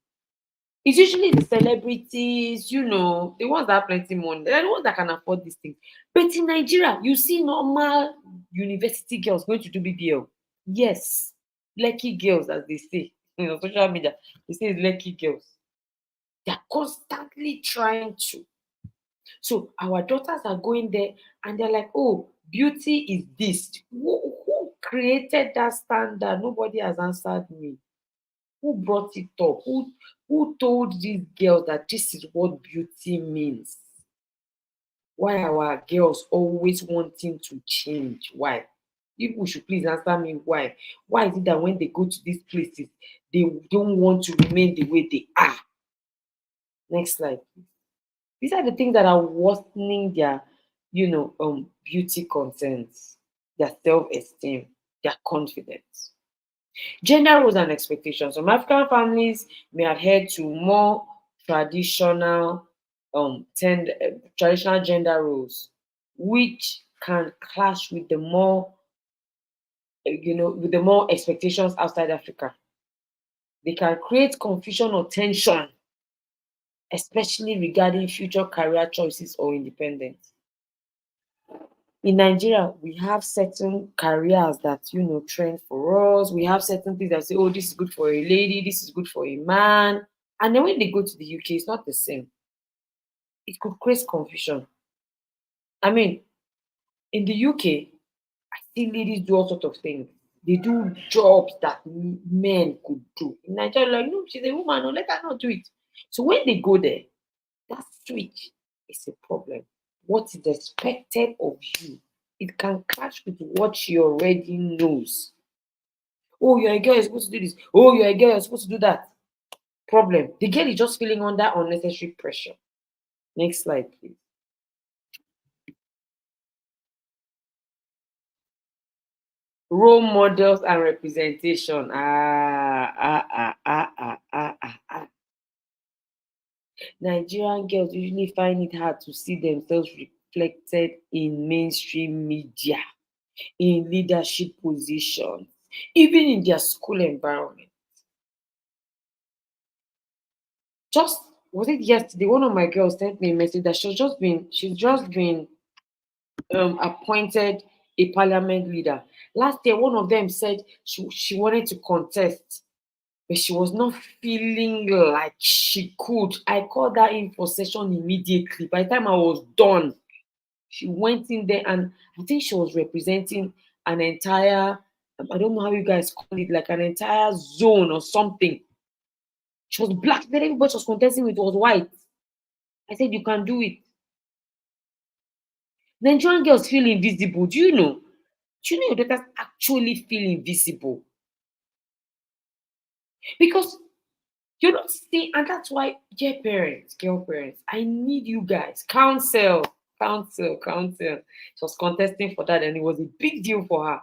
It's usually the celebrities, the ones that have plenty money. They're the ones that can afford these things. But in Nigeria, you see normal university girls going to do BBL. Yes, lucky girls, as they say. Social media, they say it's lucky girls. They're constantly trying to. So our daughters are going there and they're like, oh, beauty is this. Who created that standard? Nobody has answered me. Who brought it up? Who told these girls that this is what beauty means? Why are our girls always wanting to change? Why? People should please answer me why. Why is it that when they go to these places, they don't want to remain the way they are? Next slide, please. These are the things that are worsening their, beauty concerns, their self-esteem, their confidence. Gender roles and expectations. Some African families may adhere to more traditional traditional gender roles, which can clash with the more expectations outside Africa. They can create confusion or tension, especially regarding future career choices or independence. In Nigeria, we have certain careers that trend for us. We have certain things that say, oh, this is good for a lady, this is good for a man. And then when they go to the UK, it's not the same. It could create confusion. I mean, in the UK, I see ladies do all sorts of things. They do jobs that men could do. In Nigeria, like, no, she's a woman, no, let her not do it. So when they go there, that switch is a problem. What is expected of you, it can clash with what she already knows. Oh, you're a girl, you're supposed to do this. Oh, you're a girl, you're supposed to do that. Problem. The girl is just feeling under unnecessary pressure. Next slide, please. Role models and representation. Nigerian girls usually find it hard to see themselves reflected in mainstream media, in leadership positions, even in their school environment. Just was it yesterday? One of my girls sent me a message that she's just been appointed a parliament leader. Last year, one of them said she wanted to contest, but she was not feeling like she could. I called her in for session immediately. By the time I was done, she went in there and I think she was representing an entire, I don't know how you guys call it, like an entire zone or something. She was black, then everybody was contesting with was white. I said, you can do it. Nigerian girls feel invisible. Do you know? Do you know your daughters actually feel invisible? Because you're not seeing, and that's why, dear parents, girl parents, I need you guys. Counsel. She was contesting for that, and it was a big deal for her.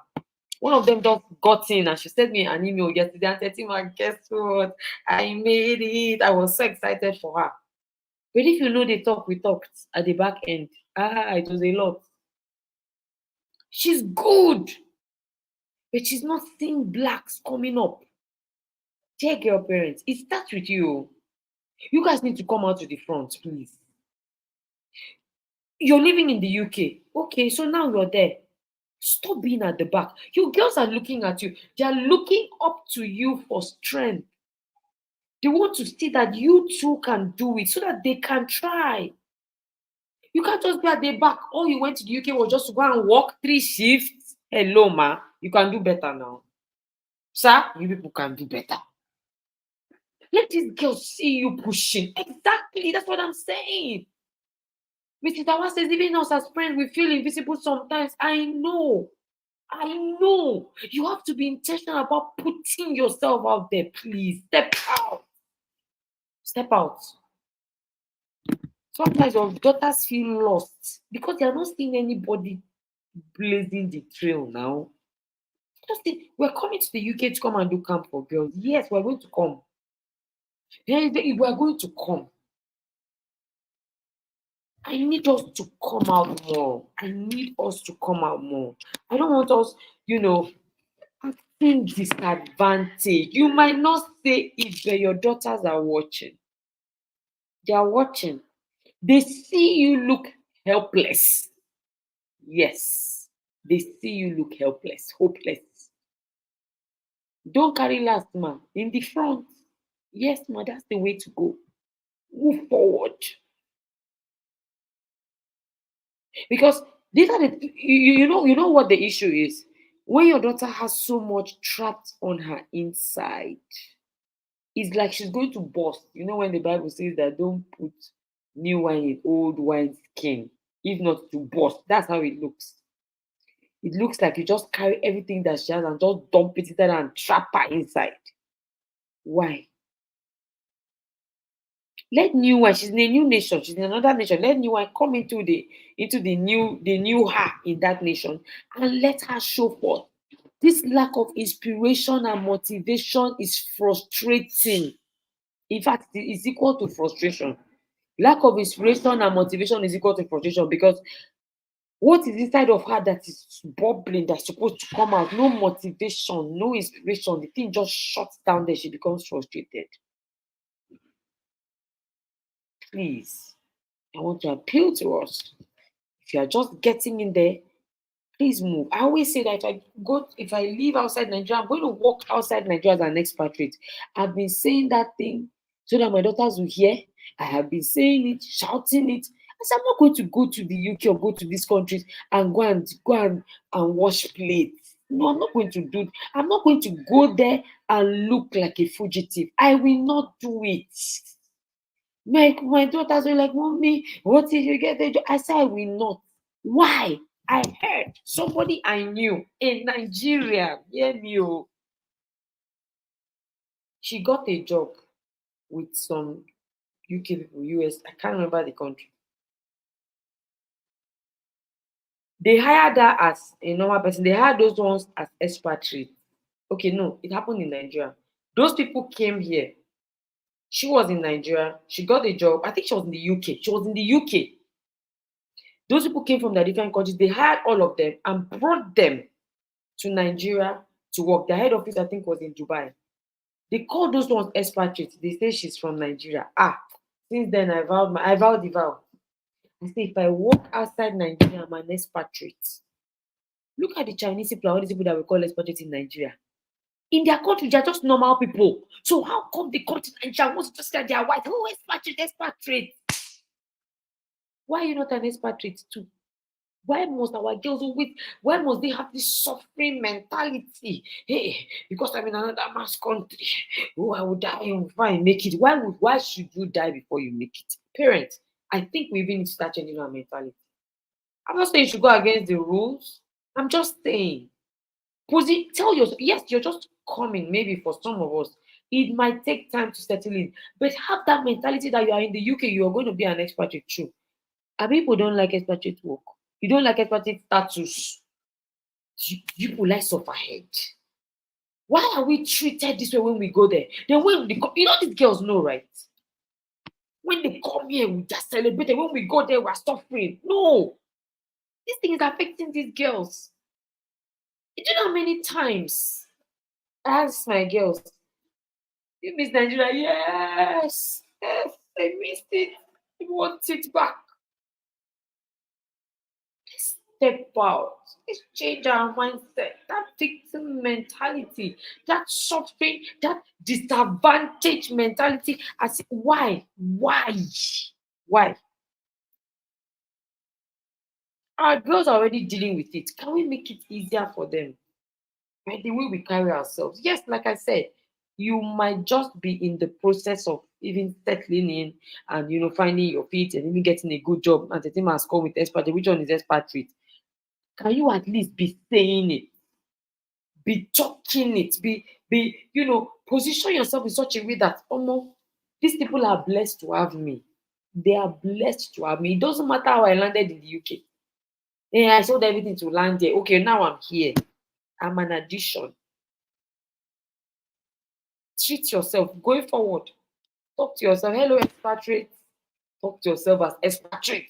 One of them just got in and she sent me an email yesterday and said, Etima, guess what? I made it. I was so excited for her. But if you know the talk we talked at the back end, it was a lot. She's good, but she's not seeing blacks coming up. Dear girl parents, it starts with you. You guys need to come out to the front, please. You're living in the UK. Okay, so now you're there. Stop being at the back. Your girls are looking at you. They are looking up to you for strength. They want to see that you too can do it so that they can try. You can't just be at the back. All you went to the UK was just to go and work 3 shifts. Hello, ma. You can do better now. Sir, you people can do better. Let these girls see you pushing. Exactly. That's what I'm saying. Mrs. Dawa says, even us as friends, we feel invisible sometimes. I know. You have to be intentional about putting yourself out there, please. Step out. Sometimes your daughters feel lost because they are not seeing anybody blazing the trail now. We're coming to the UK to come and do camp for girls. Yes, we're going to come. We're going to come. I need us to come out more. I need us to come out more. I don't want us, acting disadvantage. You might not say it, but your daughters are watching. They are watching. They see you look helpless. Yes, they see you look helpless, hopeless. Don't carry last, man. In the front. Yes, ma, that's the way to go. Move forward. Because these are the you know what the issue is. When your daughter has so much trapped on her inside, it's like she's going to burst. You know when the Bible says that don't put new wine in old wine skin, if not to burst. That's how it looks. It looks like you just carry everything that she has and just dump it in and trap her inside. Why? Let new one, she's in a new nation, she's in another nation. Let new one come into the new her in that nation and let her show forth. This lack of inspiration and motivation is frustrating. In fact, it's equal to frustration. Lack of inspiration and motivation is equal to frustration because what is inside of her that is bubbling, that's supposed to come out, no motivation, no inspiration, the thing just shuts down there, she becomes frustrated. Please, I want to appeal to us. If you are just getting in there, please move. I always say that if I live outside Nigeria, I'm going to walk outside Nigeria as an expatriate. I've been saying that thing so that my daughters will hear. I have been saying it, shouting it. I said, I'm not going to go to the UK or go to these countries and go and wash plates. No, I'm not going to do it. I'm not going to go there and look like a fugitive. I will not do it. My daughters were like, Mommy, what if you get a job? I said, I will not. Why? I heard somebody I knew in Nigeria, hear me, she got a job with some UK people, US, I can't remember the country. They hired her as a normal person. They hired those ones as expatriates. Okay, no, it happened in Nigeria. Those people came here. She was in Nigeria. She got a job. I think she was in the UK. She was in the UK. Those people came from the different countries. They hired all of them and brought them to Nigeria to work. Their head office, I think, was in Dubai. They call those ones expatriates. They say she's from Nigeria. Since then I vowed the vow. I say if I walk outside Nigeria, I'm an expatriate. Look at the Chinese people, all these people that we call expatriates in Nigeria. In their country, they're just normal people. So how come they come to Nigeria once just like they're white? Oh, expatriate. Why are you not an expatriate too? Why must our girls why must they have this suffering mentality? Hey, because I'm in another man's country. Oh, I will die before I make it. Why should you die before you make it? Parents, I think we even need to start changing our mentality. I'm not saying you should go against the rules. I'm just saying, tell yourself, yes, you're just coming, maybe for some of us. It might take time to settle in, but have that mentality that you are in the UK, you are going to be an expatriate too. And people don't like expatriate work. You don't like expatriate status. You people like suffer head. Why are we treated this way when we go there? Then when these girls know, right? When they come here, we just celebrate. And when we go there, we're suffering. No. This thing is affecting these girls. You know how many times I ask my girls, you miss Nigeria? Yes, I missed it. I want it back. Step out. Let's change our mindset. That victim mentality, that suffering, that disadvantage mentality. Why? Our girls are already dealing with it. Can we make it easier for them? By the way we carry ourselves. Yes, like I said, you might just be in the process of even settling in and finding your feet and even getting a good job. And the team has come with expatriate. Which one is expatriate? Can you at least be saying it? Be talking it, position yourself in such a way that these people are blessed to have me. They are blessed to have me. It doesn't matter how I landed in the UK. I sold everything to land there. Okay, now I'm here. I'm an addition. Treat yourself going forward. Talk to yourself. Hello, expatriate. Talk to yourself as expatriate.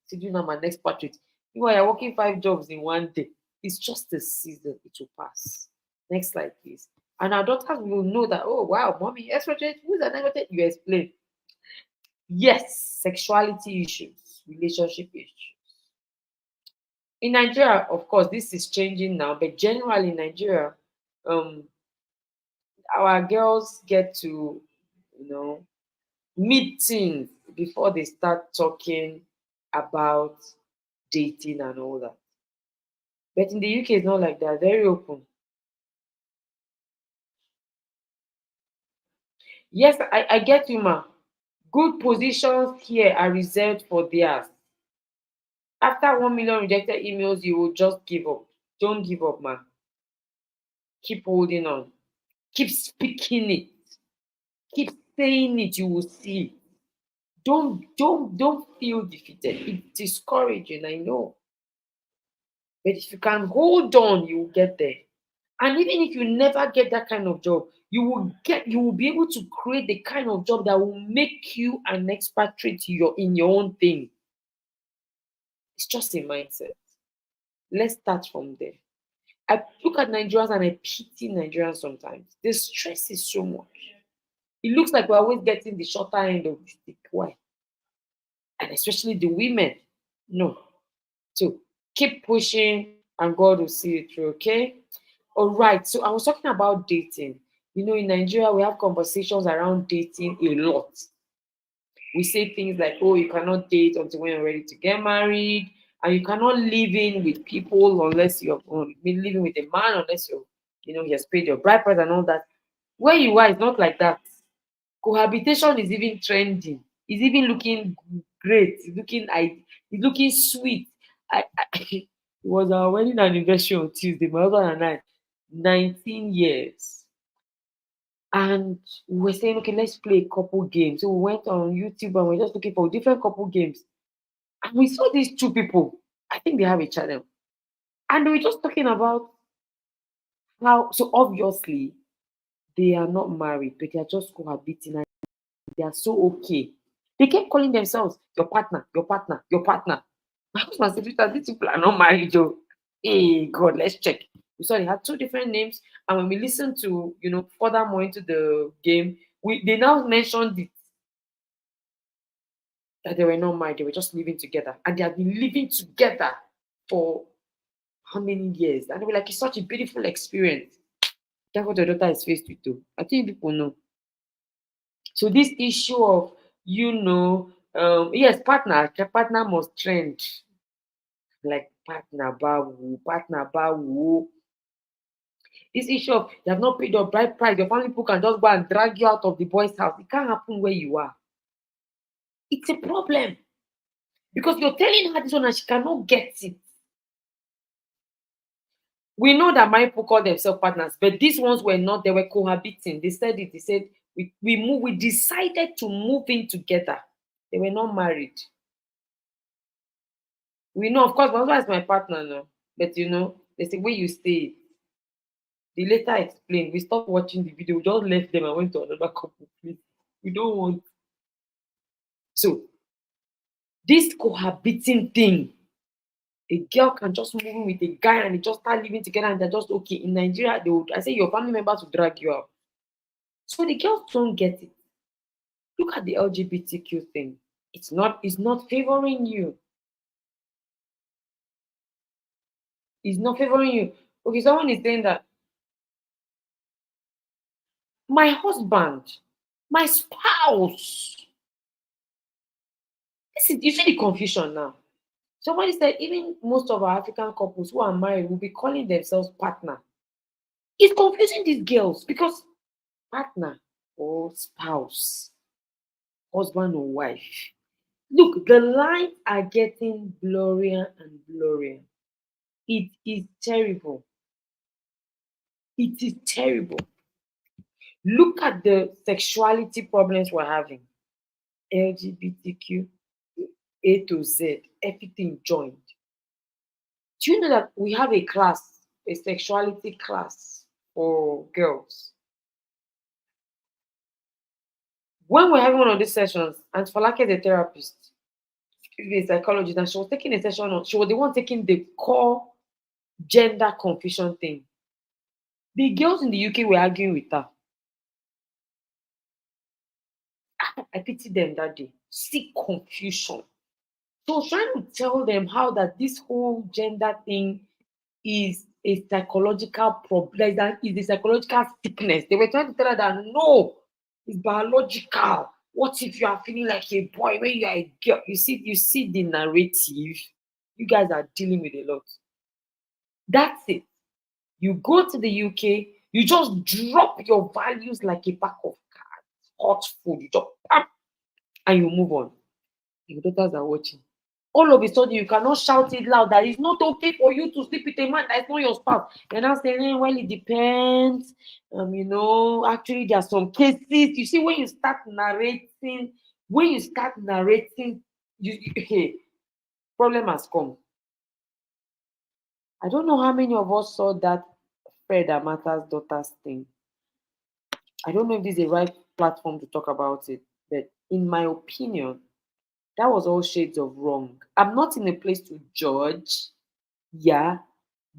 to do now my next portrait. You are working 5 jobs in one day. It's just a season. It will pass. Next slide, please. And our daughters will know that, oh, wow, mommy, expatriate, who's an expatriate? You explain. Yes, sexuality issues, relationship issues. In Nigeria, of course, this is changing now, but generally in Nigeria, our girls get to, meet teens before they start talking about dating and all that. But in the UK, it's not like that. Very open. Yes, I get you, ma. Good positions here are reserved for theirs. After 1 million rejected emails, you will just give up. Don't give up, ma. Keep holding on. Keep speaking it. Keep saying it. You will see. Don't feel defeated. It's discouraging, I know. But if you can hold on, you will get there. And even if you never get that kind of job, you will be able to create the kind of job that will make you an expatriate in your own thing. It's just a mindset. Let's start from there. I look at Nigerians and I pity Nigerians sometimes. The stress is so much. It looks like we're always getting the shorter end of the stick. Why? And especially the women. No. So keep pushing and God will see you through, okay? All right. So I was talking about dating. In Nigeria, we have conversations around dating a lot. We say things like, oh, you cannot date until when you're ready to get married. And you cannot live in with people unless you're living with a man, unless he has paid your bride price and all that. Where you are, it's not like that. Cohabitation is even trending. It's even looking great. It's looking sweet. It was our wedding anniversary on Tuesday, my husband and I, 19 years. And we were saying, okay, let's play a couple games. So we went on YouTube and we're just looking for different couple games. And we saw these two people. I think they have a channel. And they were just talking about how, so obviously, they are not married, but they are just cohabiting and they are so okay. They kept calling themselves your partner, your partner, your partner. My husband said, these people are not married, Joe. Hey, God, let's check. We saw they had 2 different names. And when we listened to, furthermore into the game, they now mentioned it. That they were not married, they were just living together. And they had been living together for how many years? And they were like, it's such a beautiful experience. That's what your daughter is faced with, too. I think people know. So this issue of, yes, partner must trend. Like partner bawu. This issue of you have not paid your bride price, your family people can just go and drag you out of the boy's house. It can't happen where you are. It's a problem. Because you're telling her this one and she cannot get it. We know that married people call themselves partners, but these ones were not, they were cohabiting. They said it, they said, we decided to move in together. They were not married. We know, of course, my husband is my partner now. But there's a way you say it. They later explained, we stopped watching the video, we just left them and went to another couple, please. We don't want. So, this cohabiting thing, a girl can just move in with a guy and they just start living together and they're just okay. In Nigeria, I say your family members will drag you out. So the girls don't get it. Look at the LGBTQ thing. It's not favoring you. It's not favoring you. Okay, someone is saying that my husband, my spouse. You see the confusion now. Somebody said even most of our African couples who are married will be calling themselves partner. It's confusing these girls because partner or spouse, husband or wife. Look, the lines are getting blurrier and blurrier. It is terrible. It is terrible. Look at the sexuality problems we're having. LGBTQ, A to Z, everything joined. Do you know that we have a class, a sexuality class for girls? When we're having one of these sessions, and Falake is a therapist, a psychologist, and she was taking a session on, she was the one taking the core gender confusion thing. The girls in the UK were arguing with her. I pity them that day. See confusion. So trying to tell them how that this whole gender thing is a psychological problem, that is a psychological sickness. They were trying to tell her that no, it's biological. What if you are feeling like a boy when you are a girl? You see the narrative. You guys are dealing with a lot. That's it. You go to the UK, you just drop your values like a pack of cards, hot food, you just pam, and you move on. Your daughters are watching. All of a sudden, you cannot shout it loud that it's not okay for you to sleep with a man that's not your spouse. You're not saying, well, it depends. Actually, there are some cases. You see, when you start narrating, hey, problem has come. I don't know how many of us saw that Fred Amata's daughter's thing. I don't know if this is the right platform to talk about it, but in my opinion, that was all shades of wrong. I'm not in a place to judge, yeah,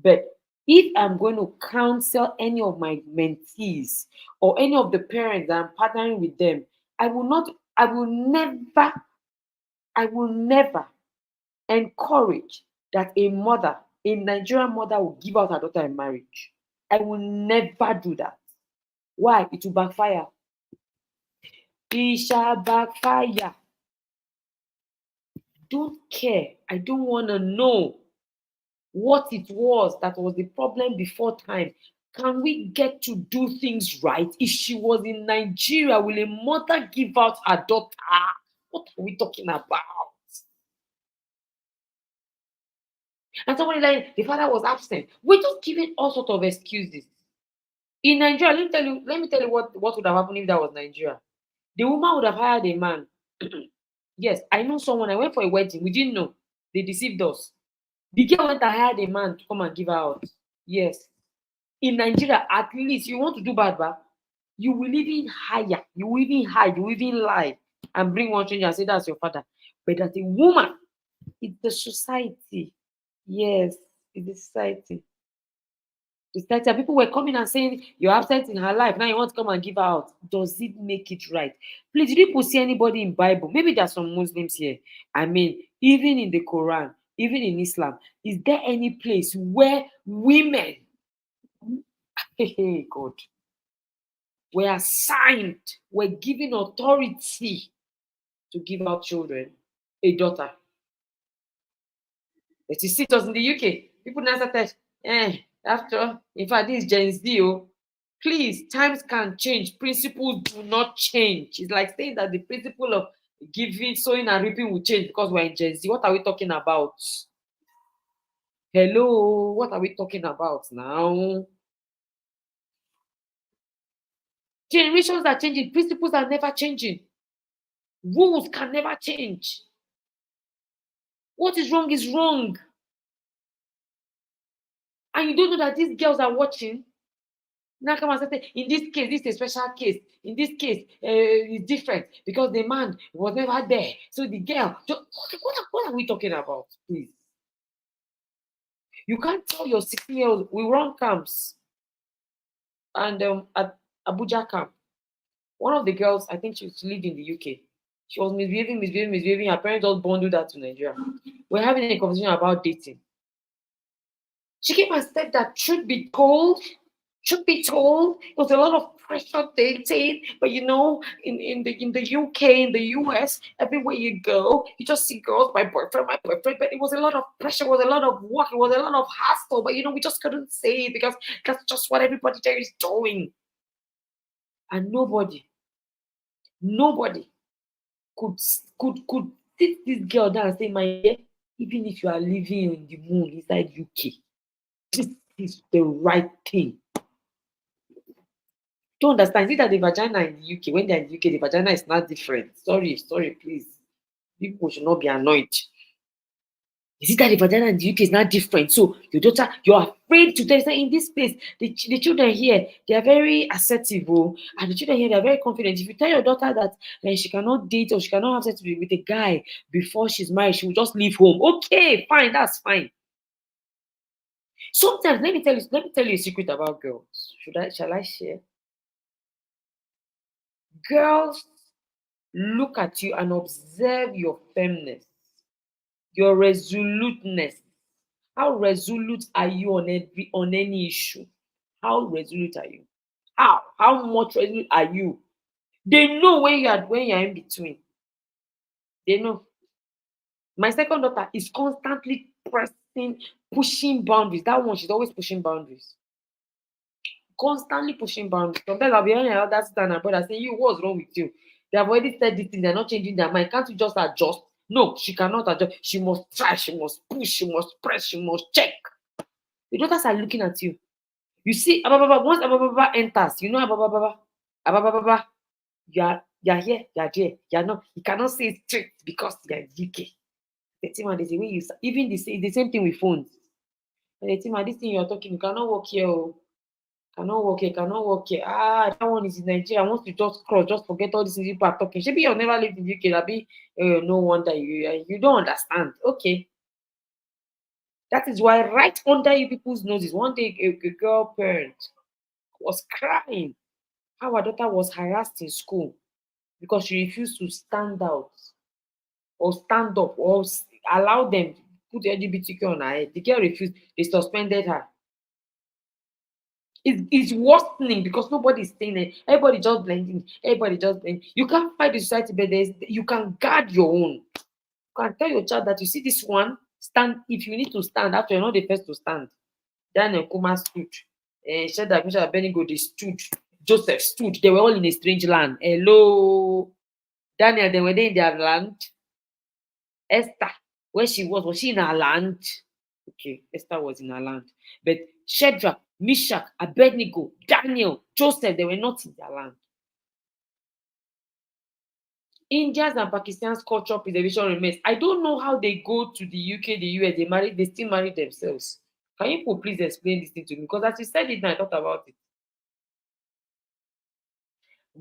but if I'm going to counsel any of my mentees or any of the parents that I'm partnering with them, I will never encourage that a Nigerian mother will give out her daughter in marriage. I will never do that. Why? It will backfire. It shall backfire. Don't care. I don't want to know what it was that was the problem before time. Can we get to do things right? If she was in Nigeria, will a mother give out her daughter? What are we talking about? And somebody like, the father was absent. We're just giving all sorts of excuses. In Nigeria, let me tell you what would have happened if that was Nigeria. The woman would have hired a man. Yes, I know someone. I went for a wedding. We didn't know. They deceived us. The girl went and hired a man to come and give her out. Yes. In Nigeria, at least you want to do bad, you will even hire, you will even hide, you will even lie and bring one stranger and say that's your father. But as a woman, it's the society. Yes, it's the society. The society. People were coming and saying you're absent in her life. Now you want to come and give her out. Does it make it right? Please, did people see anybody in Bible? Maybe there's some Muslims here. I mean, even in the Quran, even in Islam, is there any place where women, hey God, were assigned, were given authority to give out children, a daughter? But you see, it was in the UK. People now started, after, in fact, this is Gen Z, oh. Please, times can change. Principles do not change. It's like saying that the principle of giving, sowing, and reaping will change because we're in Gen Z. What are we talking about? Hello, what are we talking about now? Generations are changing. Principles are never changing. Rules can never change. What is wrong is wrong. And you don't know that these girls are watching. Now come and say, in this case, this is a special case. In this case, it's different because the man was never there. So the girl, what are we talking about, please? You can't tell your 16-year-old, we run camps. And at Abuja camp, one of the girls, I think she lived in the UK. She was misbehaving. Her parents all bundled her to Nigeria. We're having a conversation about dating. She came and said that truth be told, it was a lot of pressure dating. But in the UK, in the US, everywhere you go, you just see girls, my boyfriend. But it was a lot of pressure, it was a lot of work, it was a lot of hassle. But we just couldn't say it because that's just what everybody there is doing. And nobody could sit this girl down and say, my dear, even if you are living in the moon inside UK, this is the right thing. Don't understand. Is it that the vagina in the UK, when they're in the UK, the vagina is not different? Sorry, please. People should not be annoyed. Is it that the vagina in the UK is not different? So your daughter, you're afraid to tell her in this place. The children here, they are very assertive, and the children here, they are very confident. If you tell your daughter that she cannot date or she cannot have sex with a guy before she's married, she will just leave home. Okay, fine, that's fine. Sometimes, let me tell you a secret about girls. Shall I share? Girls look at you and observe your firmness, your resoluteness. How resolute are you on any issue? How resolute are you? How much resolute are you? They know when you're in between. They know. My second daughter is constantly pushing boundaries. That one, she's always pushing boundaries. Constantly pushing boundaries. Sometimes I'll be hearing her other sister and her brother saying, what's wrong with you? They have already said this thing, they're not changing their mind. Can't you just adjust? No, she cannot adjust. She must try, she must push, she must press, she must check. The daughters are looking at you. You see, once Ababa enters, you know Ababa, you're here, you're there, you're not. You cannot say it straight because you're in UK. Etima, there's a way you even the same thing with phones. Etima, this thing you're talking, you cannot work here. Cannot work here. That one is in Nigeria. Once you just cross, just forget all these people are talking. Maybe you've never lived in UK. No wonder you don't understand. Okay. That is why right under you people's noses, one day a girl parent was crying how her daughter was harassed in school because she refused to stand out or stand up or allow them to put LGBTQ on her head. The girl refused. They suspended her. It's worsening because nobody's saying it. Everybody just blending. You can't fight the society, but you can guard your own. You can tell your child that you see this one, stand. If you need to stand, after you're not the first to stand. Daniel Kuma stood. Shadrach, Meshach, and Abednego, they stood. Joseph stood. They were all in a strange land. Hello. Daniel, they were there in their land. Esther, where she was she in her land? Okay, Esther was in her land. But Shadrach, Meshach, Abednego, Daniel, Joseph, they were not in their land. India's and Pakistan's cultural preservation remains. I don't know how they go to the UK, the US, they still marry themselves. Can you please explain this thing to me? Because as you said it, I thought about it.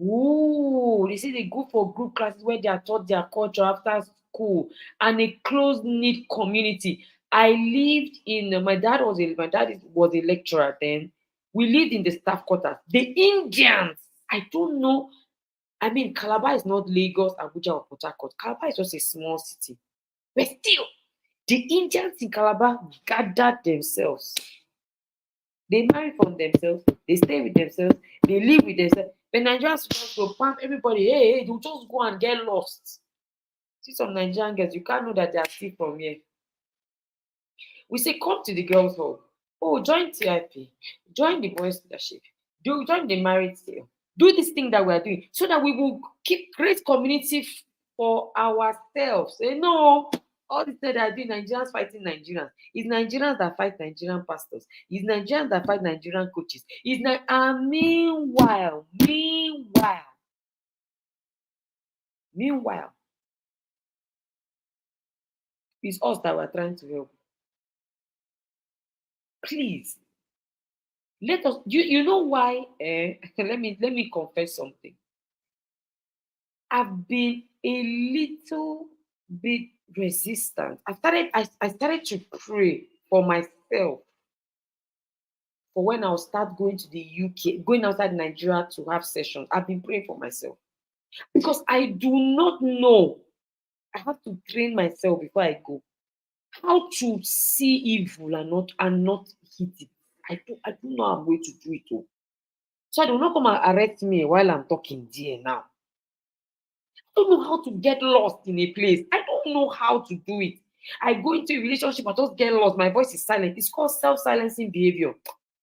Ooh, they say they go for group classes where they are taught their culture after school and a close-knit community. I lived in my dad was a lecturer then. We lived in the staff quarters. The Indians, I don't know. I mean, Calabar is not Lagos, Abuja, or Port Harcourt. Calabar is just a small city. But still, the Indians in Calabar gathered themselves. They marry from themselves, they stay with themselves, they live with themselves. The Nigerians just go pump everybody, hey, they'll just go and get lost. See some Nigerian girls, you can't know that they are still from here. We say, come to the girls' hall. Oh, join TIP, join the boys' leadership, join the married sale. Do this thing that we are doing so that we will keep great community for ourselves. No, all this that are doing, Nigerians fighting Nigerians. It's Nigerians that fight Nigerian pastors. It's Nigerians that fight Nigerian coaches. Meanwhile, it's us that we're trying to help. Please, let us. You know why? Let me confess something. I've been a little bit resistant. I started to pray for myself for when I'll start going to the UK, going outside Nigeria to have sessions. I've been praying for myself because I do not know. I have to train myself before I go how to see evil and not hit it. I don't know how I'm going to do it all. So I do not come and arrest me while I'm talking there now. I don't know how to get lost in a place. I don't know how to do it. I go into a relationship, I just get lost. My voice is silent. It's called self-silencing behavior.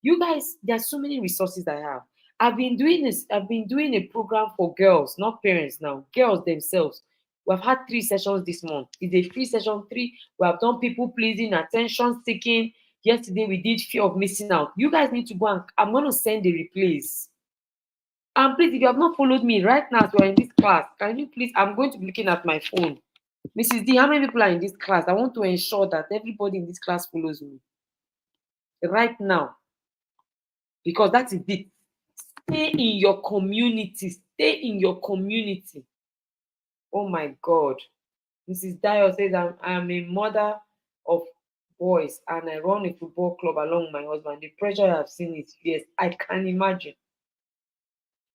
You guys, there are so many resources I have. I've been doing a program for girls, not parents now, girls themselves. We've had 3 sessions this month. It's a free session 3. We have done people pleasing, attention seeking. Yesterday we did fear of missing out. You guys need to go and I'm going to send the replays. And please, if you have not followed me right now, so in this class, can you please, I'm going to be looking at my phone. Mrs. D, how many people are in this class? I want to ensure that everybody in this class follows me right now, because that is it. Stay in your community. Stay in your community. Oh my God. Mrs. Dio says, I'm a mother of boys and I run a football club along with my husband. The pressure I have seen is fierce. I can imagine.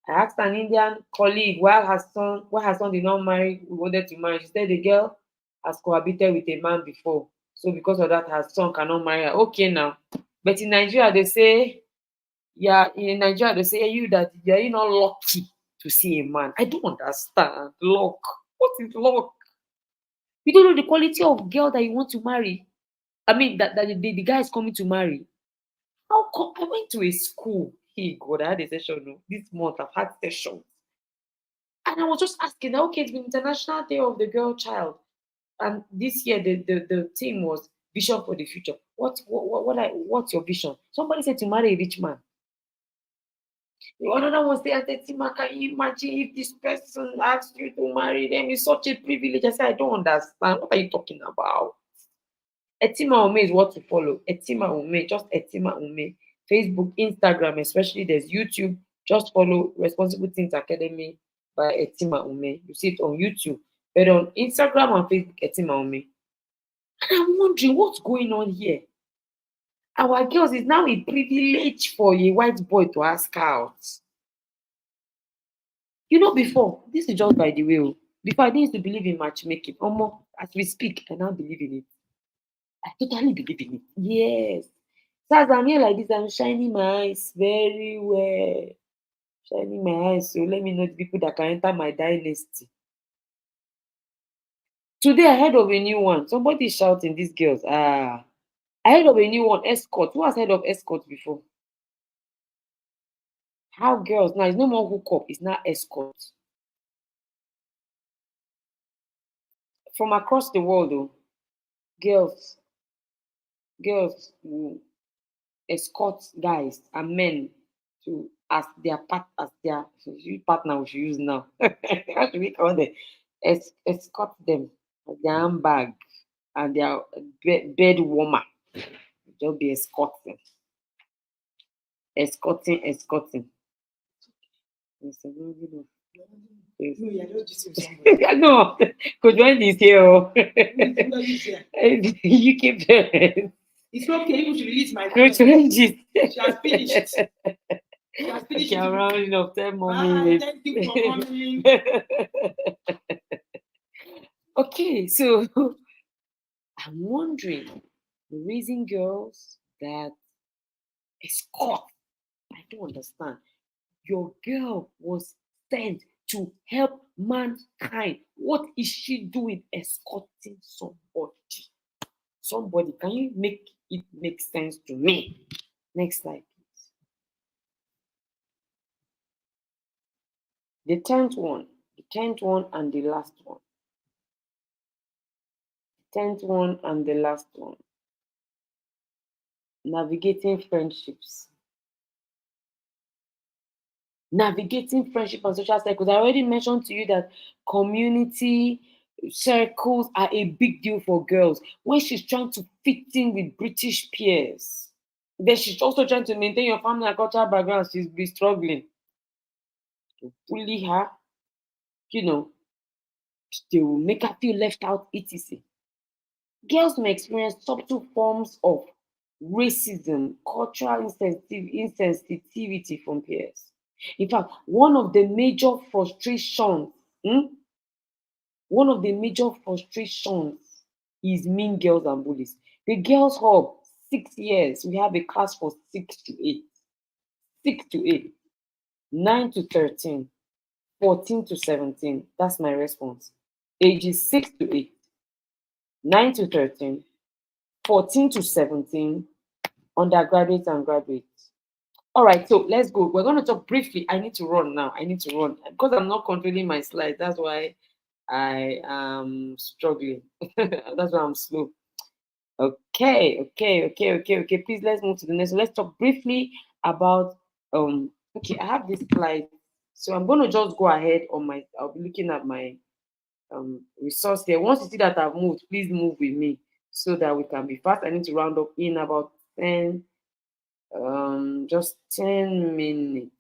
I asked an Indian colleague why her son did not marry, we wanted to marry. She said the girl has cohabited with a man before. So because of that, her son cannot marry her. Okay now. But in Nigeria, they say, yeah, in Nigeria, they say you not lucky to see a man. I don't understand. Luck. What is luck? You don't know the quality of girl that you want to marry. I mean, that the guy is coming to marry. How come? I went to a school. Hey, God, I had a session this month. I've had sessions. And I was just asking, okay, it's been International Day of the Girl Child. And this year, the theme was vision for the future. What's your vision? Somebody said to marry a rich man. Another one said, Etima, can you imagine if this person asks you to marry them? It's such a privilege. I said, I don't understand. What are you talking about? Etima Umeh is what to follow. Etima Umeh, just Etima Umeh. Facebook, Instagram, especially there's YouTube. Just follow Responsible Teens Academy by Etima Umeh. You see it on YouTube. But on Instagram and Facebook, Etima Umeh. And I'm wondering what's going on here. Our girls, is now a privilege for a white boy to ask out. You know, before, this is just by the way, before I didn't used to believe in matchmaking. As we speak, I now believe in it. I totally believe in it. Yes. So as I'm here like this, I'm shining my eyes very well. Shining my eyes. So let me know the people that can enter my dynasty. Today, I heard of a new one. Somebody is shouting, these girls. I heard of a new one, escort. Who has heard of escort before? How girls, now it's no more hookup, it's now escort. From across the world, though, girls will escort guys and men to as their partner we should use now. How should we call them? Escort them as their handbag and their bed warmer. Just be escorting. Escorting. No, Coach Wendy is here. You keep it. It's okay, you should release my Coach Wendy. She has finished. She has finished. Okay, I'm rounding up 10 more Bye. minutes. Thank you for coming. Okay, so I'm wondering, the reason girls that escort, I don't understand. Your girl was sent to help mankind. What is she doing escorting somebody? Somebody, can you make it make sense to me? Next slide, please. The 10th one and the last one. 10th one and the last one. Navigating friendships. Navigating friendship and social circles. I already mentioned to you that community circles are a big deal for girls. When she's trying to fit in with British peers, then she's also trying to maintain your family and cultural background. She's be struggling to bully her. You know, they will make her feel left out, etc. Girls may experience subtle forms of racism, cultural insensitivity from peers. In fact, one of the major frustrations is mean girls and bullies. The girls hub 6 years. We have a class for 6 to 8. 6 to 8. 9 to 13. 14 to 17. That's my response. Ages 6 to 8. 9 to 13. 14 to 17. Undergraduates and graduates. All right, so let's go. We're going to talk briefly. I need to run now. Because I'm not controlling my slides. That's why I am struggling. That's why I'm slow. Okay. Please, let's move to the next one. Let's talk briefly about okay, I have this slide. So I'm going to just go ahead on I'll be looking at my resource here. Once you see that I've moved, please move with me so that we can be fast. I need to round up in about 10, just 10 minutes.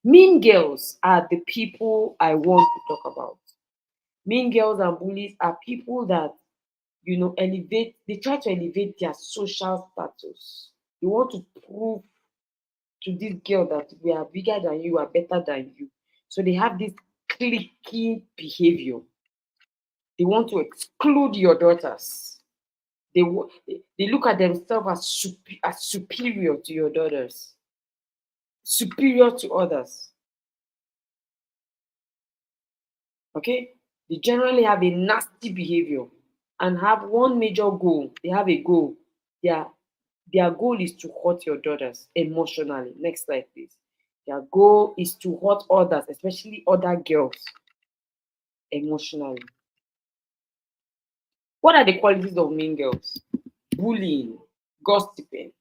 Mean girls are the people I want to talk about. Mean girls and bullies are people that, elevate, they try to elevate their social status. They want to prove to this girl that we are bigger than you, are better than you. So they have this cliquey behavior. They want to exclude your daughters. They look at themselves as superior to your daughters, superior to others. Okay? They generally have a nasty behavior and have one major goal. They have a goal. Their goal is to hurt your daughters emotionally. Next slide, please. Their goal is to hurt others, especially other girls, emotionally. What are the qualities of mean girls? Bullying, gossiping,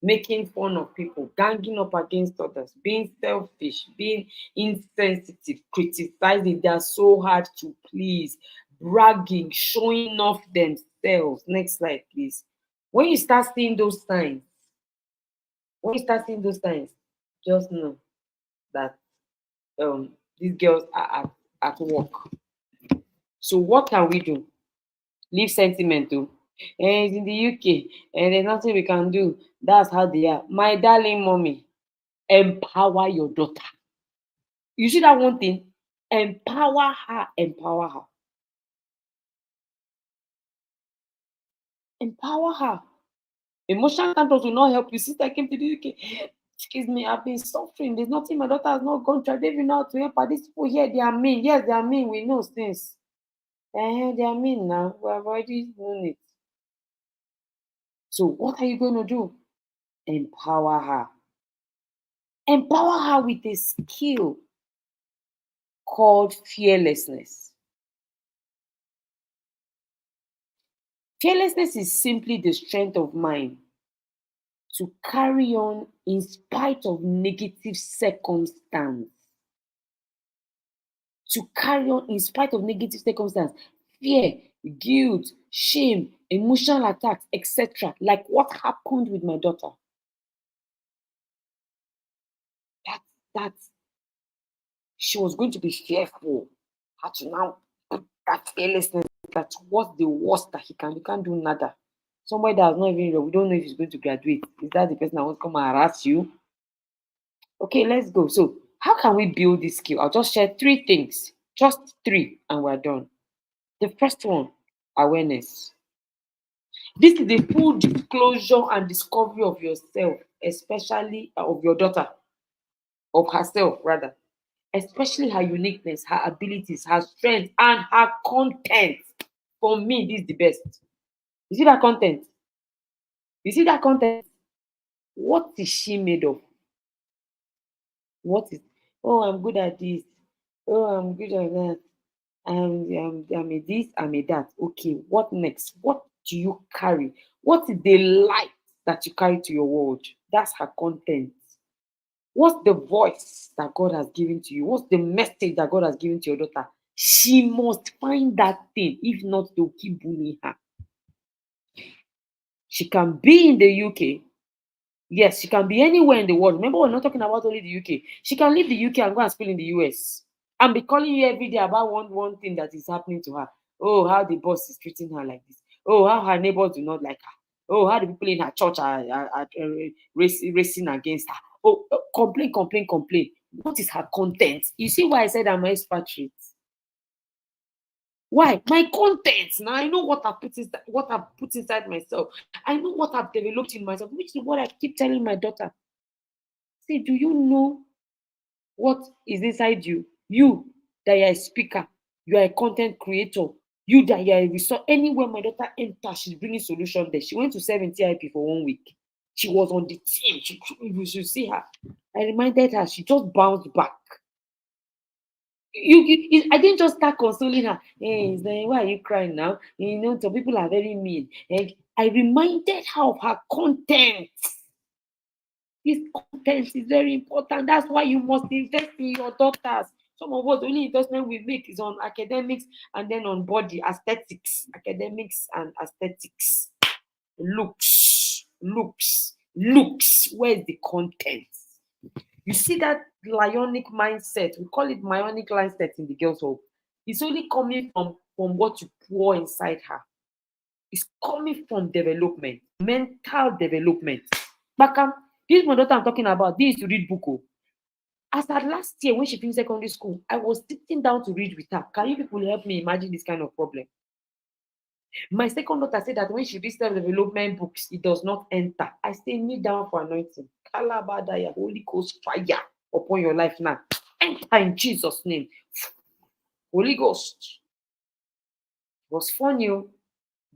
making fun of people, ganging up against others, being selfish, being insensitive, criticizing. They are so hard to please, bragging, showing off themselves. Next slide, please. When you start seeing those signs, just know that these girls are at work. So what can we do? Leave sentiment too. And it's in the UK, and there's nothing we can do. That's how they are. My darling mommy, empower your daughter. You see that one thing? Empower her, empower her. Empower her. Emotional tantrums will not help you. Since I came to the UK, excuse me, I've been suffering. There's nothing my daughter has not gone through. I don't even know how to help her. These people here, they are mean. Yes, they are mean. We know things. They are mean now. We have already known it. So what are you going to do? Empower her. Empower her with a skill called fearlessness. Fearlessness is simply the strength of mind to carry on in spite of negative circumstance. To carry on in spite of negative circumstance. Fear, guilt, shame, emotional attacks, etc. Like what happened with my daughter. That she was going to be fearful. Had to now put that fearlessness. That what's the worst that he can't do nada. Somebody that's not even real, we don't know if he's going to graduate. Is that the person that wants to come and harass you? Okay, let's go. So how can we build this skill? I'll just share 3 things. Just 3, and we're done. The first one, awareness. This is the full disclosure and discovery of yourself, especially of your daughter, of herself rather, especially her uniqueness, her abilities, her strengths, and her content. For me, this is the best. You see that content? You see that content? What is she made of? What is, oh, I'm good at this. Oh, I'm good at that. I'm a this, I'm a that. Okay, what next? What do you carry? What is the light that you carry to your world? That's her content. What's the voice that God has given to you? What's the message that God has given to your daughter? She must find that thing. If not, they'll keep bullying her. She can be in the UK. Yes, she can be anywhere in the world. Remember, we're not talking about only the UK. She can leave the UK and go and school in the US and be calling you every day about one thing that is happening to her. Oh, how the boss is treating her like this. Oh, how her neighbors do not like her. Oh, how the people in her church are racing against her. Oh, complain. What is her content? You see why I said I'm an expatriate? Why? My content. Now I know what I've put inside myself. I know what I've developed in myself, which is what I keep telling my daughter. See, do you know what is inside you? You that you're a speaker, you are a content creator, you that you're a resource. Anywhere my daughter enters, she's bringing solution there. She went to 70 IP for 1 week. She was on the team. You should see her. I reminded her, she just bounced back. I didn't just start consoling her. Hey, why are you crying now? You know, some people are very mean. And I reminded her of her content. This content is very important. That's why you must invest in your daughters. Some of us, the only investment we make is on academics and then on body, aesthetics. Academics and aesthetics. Looks. Where's the content? You see that lionic mindset, we call it myonic mindset in the girls' home. It's only coming from what you pour inside her. It's coming from development, mental development. Bakam, this is my daughter I'm talking about. This is to read book. As at last year, when she finished secondary school, I was sitting down to read with her. Can you people help me imagine this kind of problem? My second daughter said that when she reads self-development books, it does not enter. I say, kneel down for anointing. Kalabadaya, Holy Ghost fire upon your life now. Enter in Jesus' name. Holy Ghost. It was funny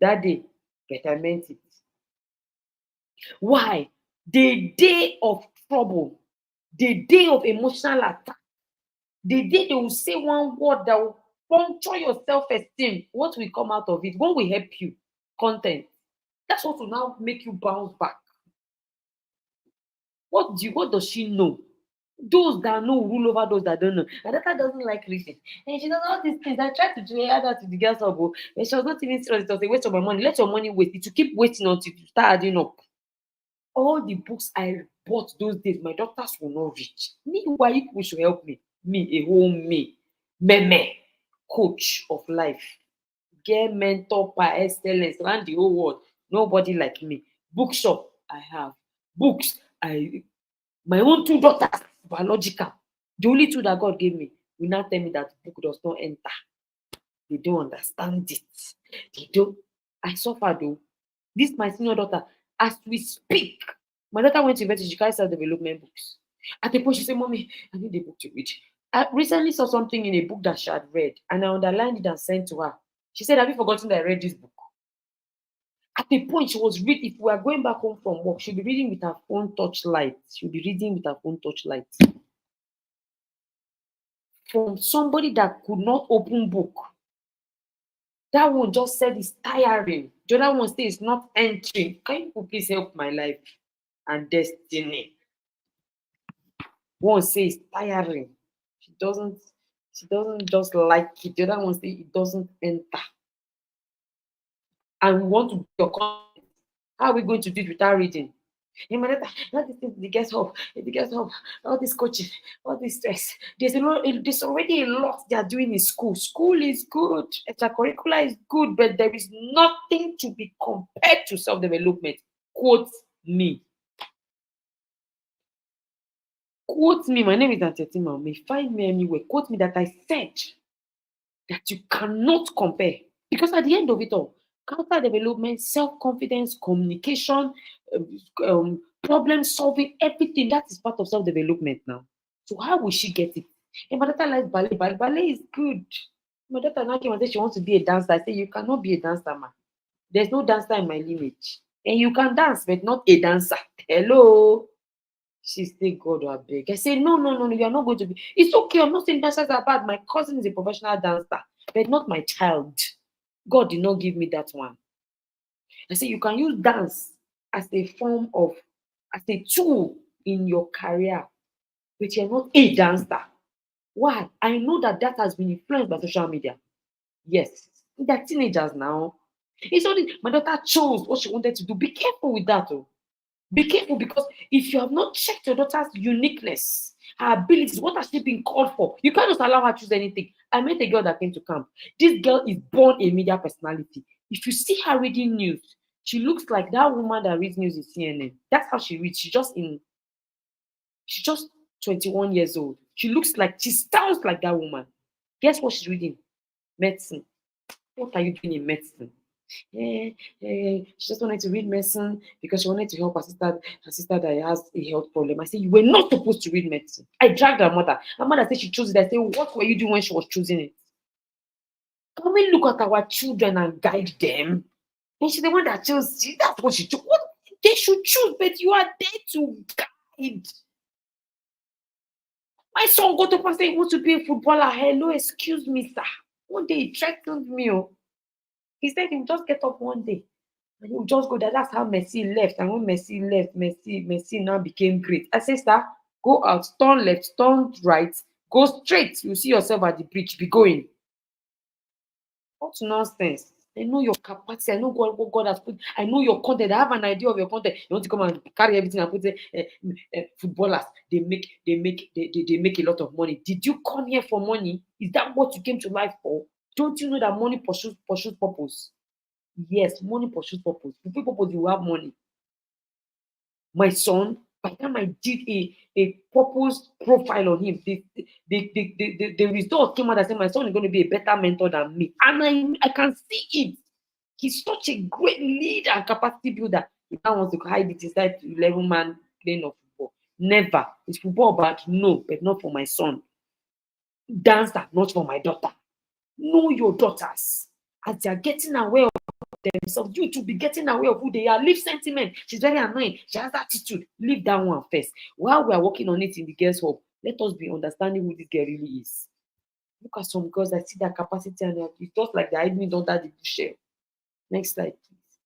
that day, but I meant it. Why? The day of trouble, the day of emotional attack, the day they will say one word that will puncture your self-esteem, what will come out of it? What will help you? Content. That's what will now make you bounce back. What does she know? Those that know rule over those that don't know. And that doesn't like reading. And she does all these things. I tried to do that to the girls, but she was not even serious. It was a waste of my money. Let your money wait. It will keep waiting until you start adding up. All the books I bought those days, my daughters will not reach. Meanwhile, you people should help me. Me, a whole meme, coach of life. Get mentor by excellence around the whole world. Nobody like me. Bookshop, I have. Books, my own 2 daughters, biological. The only 2 that God gave me will now tell me that book does not enter. They don't understand it. They don't. I suffer though. This my senior daughter, as we speak, my daughter went to university, she carries self-development books. At the point, she said, Mommy, I need a book to read. I recently saw something in a book that she had read, and I underlined it and sent to her. She said, have you forgotten that I read this book? At the point, she was reading. If we are going back home from work, she'll be reading with her phone touchlight. She'll be reading with her phone touchlight. From somebody that could not open book. That one just said it's tiring. The other one says it's not entering. Can you please help my life and destiny? One says it's tiring. She doesn't just like it. The other one says it doesn't enter. And we want to do your content. How are we going to do it without reading? The guest hope, all this coaching, all this stress. There's already a lot they are doing in school. School is good, extracurricular is good, but there is nothing to be compared to self-development. Quote me. Quote me. My name is Aunty Etima Umeh. Find me anywhere. Quote me that I said that you cannot compare. Because at the end of it all, character development, self-confidence, communication, problem solving, everything that is part of self-development now. So how will she get it? And my daughter likes ballet. Ballet is good. My daughter now came and said she wants to be a dancer. I say you cannot be a dancer, man. There's no dancer in my lineage. And you can dance, but not a dancer. Hello. She said, God, I beg. I said, no, you are not going to be. It's okay. I'm not saying dancers are bad. My cousin is a professional dancer, but not my child. God did not give me that one. I said, you can use dance as a form of, as a tool in your career, but you're not a dancer. Why? I know that has been influenced by social media. Yes, they're teenagers now. It's only my daughter chose what she wanted to do. Be careful with that. Be careful, because if you have not checked your daughter's uniqueness, her abilities, what has she been called for? You can't just allow her to choose anything. I met a girl that came to camp. This girl is born a media personality. If you see her reading news, she looks like that woman that reads news in CNN. That's how she reads. She's just 21 years old. She sounds like that woman. Guess what she's reading? Medicine. What are you doing in medicine? She just wanted to read medicine because she wanted to help her sister that has a health problem. I said, you were not supposed to read medicine. I dragged her mother. Her mother said she chose it. I said, what were you doing when she was choosing it? Can we look at our children and guide them? And she's the one that chose. That's what she chose. What they should choose, but you are there to guide. My son got up and said he wants to be a footballer. Hello, excuse me, sir. One day he threatened me. He said he'll just get up one day and he'll just go there. That's how Messi left. And when Messi left, Messi now became great. I said, sir, go out, turn left, turn right, Go straight. You see yourself at the bridge. Be going. What nonsense. I know your capacity. I know what God has put. I know your content. I have an idea of your content. You want to come and carry everything and put it. Footballers, they make a lot of money. Did you come here for money? Is that what you came to life for? Don't you know that money pursues purpose? Yes, money pursues purpose. If you purpose, you have money. My son, by the time I did a purpose profile on him, the result came out that said my son is going to be a better mentor than me. And I can see it. He's such a great leader and capacity builder. He now wants to hide it inside 11-man playing of football. Never. It's football, but no, but not for my son. Dancer, not for my daughter. Know your daughters. As they are getting aware of themselves, you to be getting aware of who they are. Leave sentiment. She's very annoying. She has attitude. Leave that one first. While we are working on it in the girls' home, let us be understanding who this girl really is. Look at some girls, I see their capacity and it's just like they're hiding under the bushel. Next slide, please.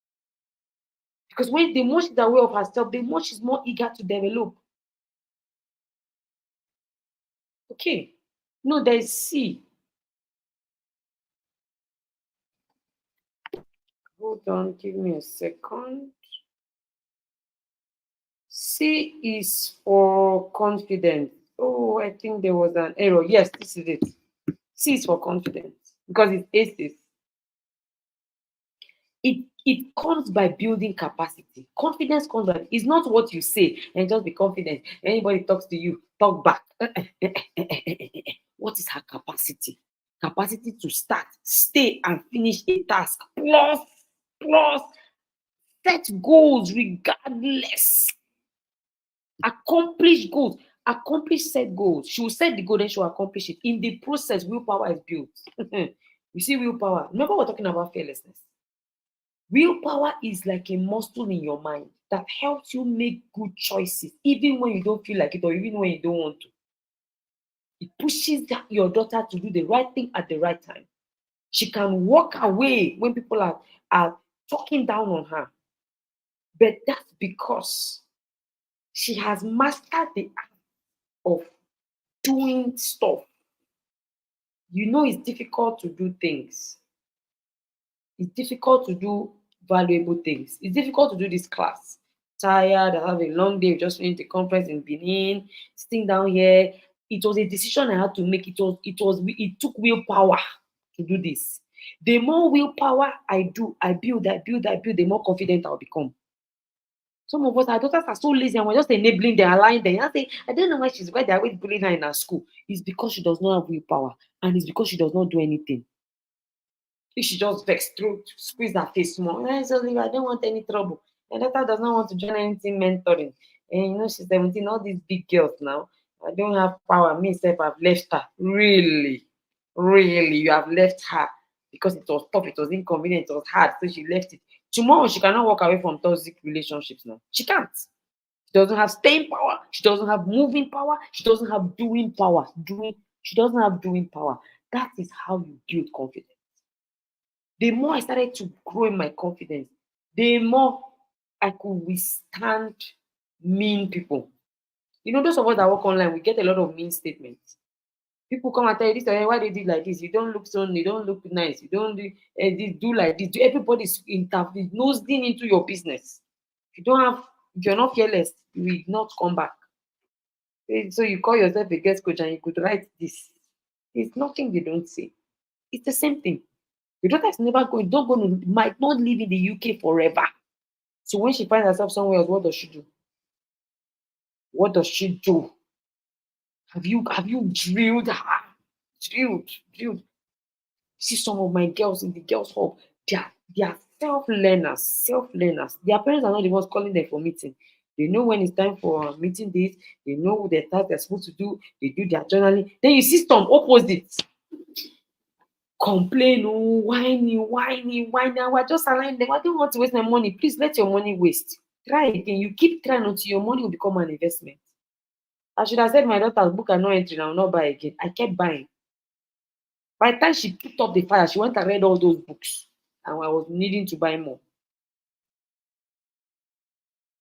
Because when the more she's aware of herself, the more she's more eager to develop. Okay. No, there's C. Hold on, give me a second. C is for confidence. Oh, I think there was an error. Yes, this is it. C is for confidence because it's ACEs. It comes by building capacity. Confidence comes by, it's not what you say and just be confident. Anybody talks to you, talk back. What is her capacity? Capacity to start, stay, and finish a task. Plus, set goals regardless. Accomplish goals. Accomplish set goals. She will set the goal, then she will accomplish it. In the process, willpower is built. You see willpower. Remember we're talking about fearlessness. Willpower is like a muscle in your mind that helps you make good choices, even when you don't feel like it or even when you don't want to. It pushes your daughter to do the right thing at the right time. She can walk away when people are talking down on her. But that's because she has mastered the art of doing stuff. You know it's difficult to do things. It's difficult to do valuable things. It's difficult to do this class. Tired, I have a long day, just finished the conference in Benin, sitting down here. It was a decision I had to make. It took willpower to do this. The more willpower I build, the more confident I'll become. Some of us, our daughters are so lazy and we're just enabling them, allowing them. I say, I don't know why they're always bullying her in her school. It's because she does not have willpower and it's because she does not do anything. If she just vex through, squeeze her face more. I don't want any trouble. My daughter does not want to join anything mentoring. And you know, she's 17, all these big girls now. I don't have power. Me, self, I've left her. Really, you have left her because it was tough, it was inconvenient, it was hard, so she left it. Tomorrow, she cannot walk away from toxic relationships now. She can't. She doesn't have staying power. She doesn't have moving power. She doesn't have doing power. She doesn't have doing power. That is how you build confidence. The more I started to grow in my confidence, the more I could withstand mean people. You know, those of us that work online, we get a lot of mean statements. People come and tell you this, why they did like this? You don't look so, you don't look nice. You don't do like this. Everybody's nosing into your business. If you're not fearless, you will not come back. So you call yourself a guest coach and you could write this. It's nothing they don't say. It's the same thing. Your daughter is might not live in the UK forever. So when she finds herself somewhere else, what does she do? What does she do? Have you drilled her? Drilled. See some of my girls in the girls' home, they are self-learners. Their parents are not the ones calling them for meeting. They know when it's time for meeting dates. They know the task they're supposed to do. They do their journaling. Then you see some opposites. Complain, whiny. We're just allowing them. I don't want to waste my money. Please let your money waste. Try again. You keep trying until your money will become an investment. I should have said my daughter's book are not entering. I will not buy again. I kept buying. By the time she picked up the fire, she went and read all those books. And I was needing to buy more.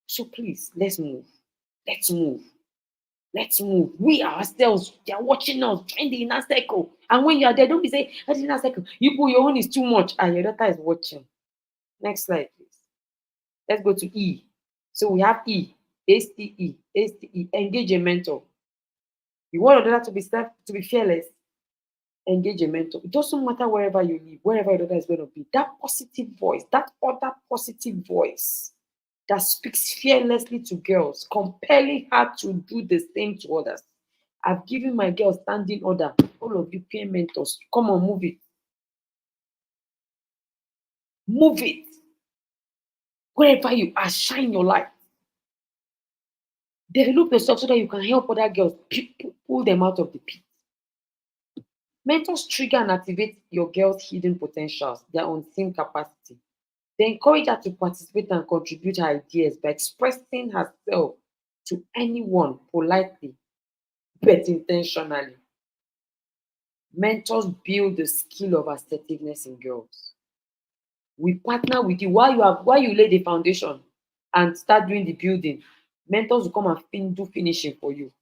So please, let's move. Let's move. We ourselves, they are watching us, join the inner circle. And when you are there, don't be saying, "That's the inner circle. You put your own is too much." And your daughter is watching. Next slide, please. Let's go to E. So we have E, STE, STE, engage a mentor. You want your daughter to be fearless, engage a mentor. It doesn't matter wherever you live, wherever your daughter is going to be. That positive voice, that other positive voice that speaks fearlessly to girls, compelling her to do the same to others. I've given my girls standing order. All of you peer mentors, come on, move it. Move it. Wherever you are, shine your light. Develop yourself so that you can help other girls, pull them out of the pit. Mentors trigger and activate your girls' hidden potentials, their unseen capacity. They encourage her to participate and contribute her ideas by expressing herself to anyone politely but intentionally. Mentors build the skill of assertiveness in girls. We partner with you while you lay the foundation and start doing the building. Mentors will come and do finishing for you.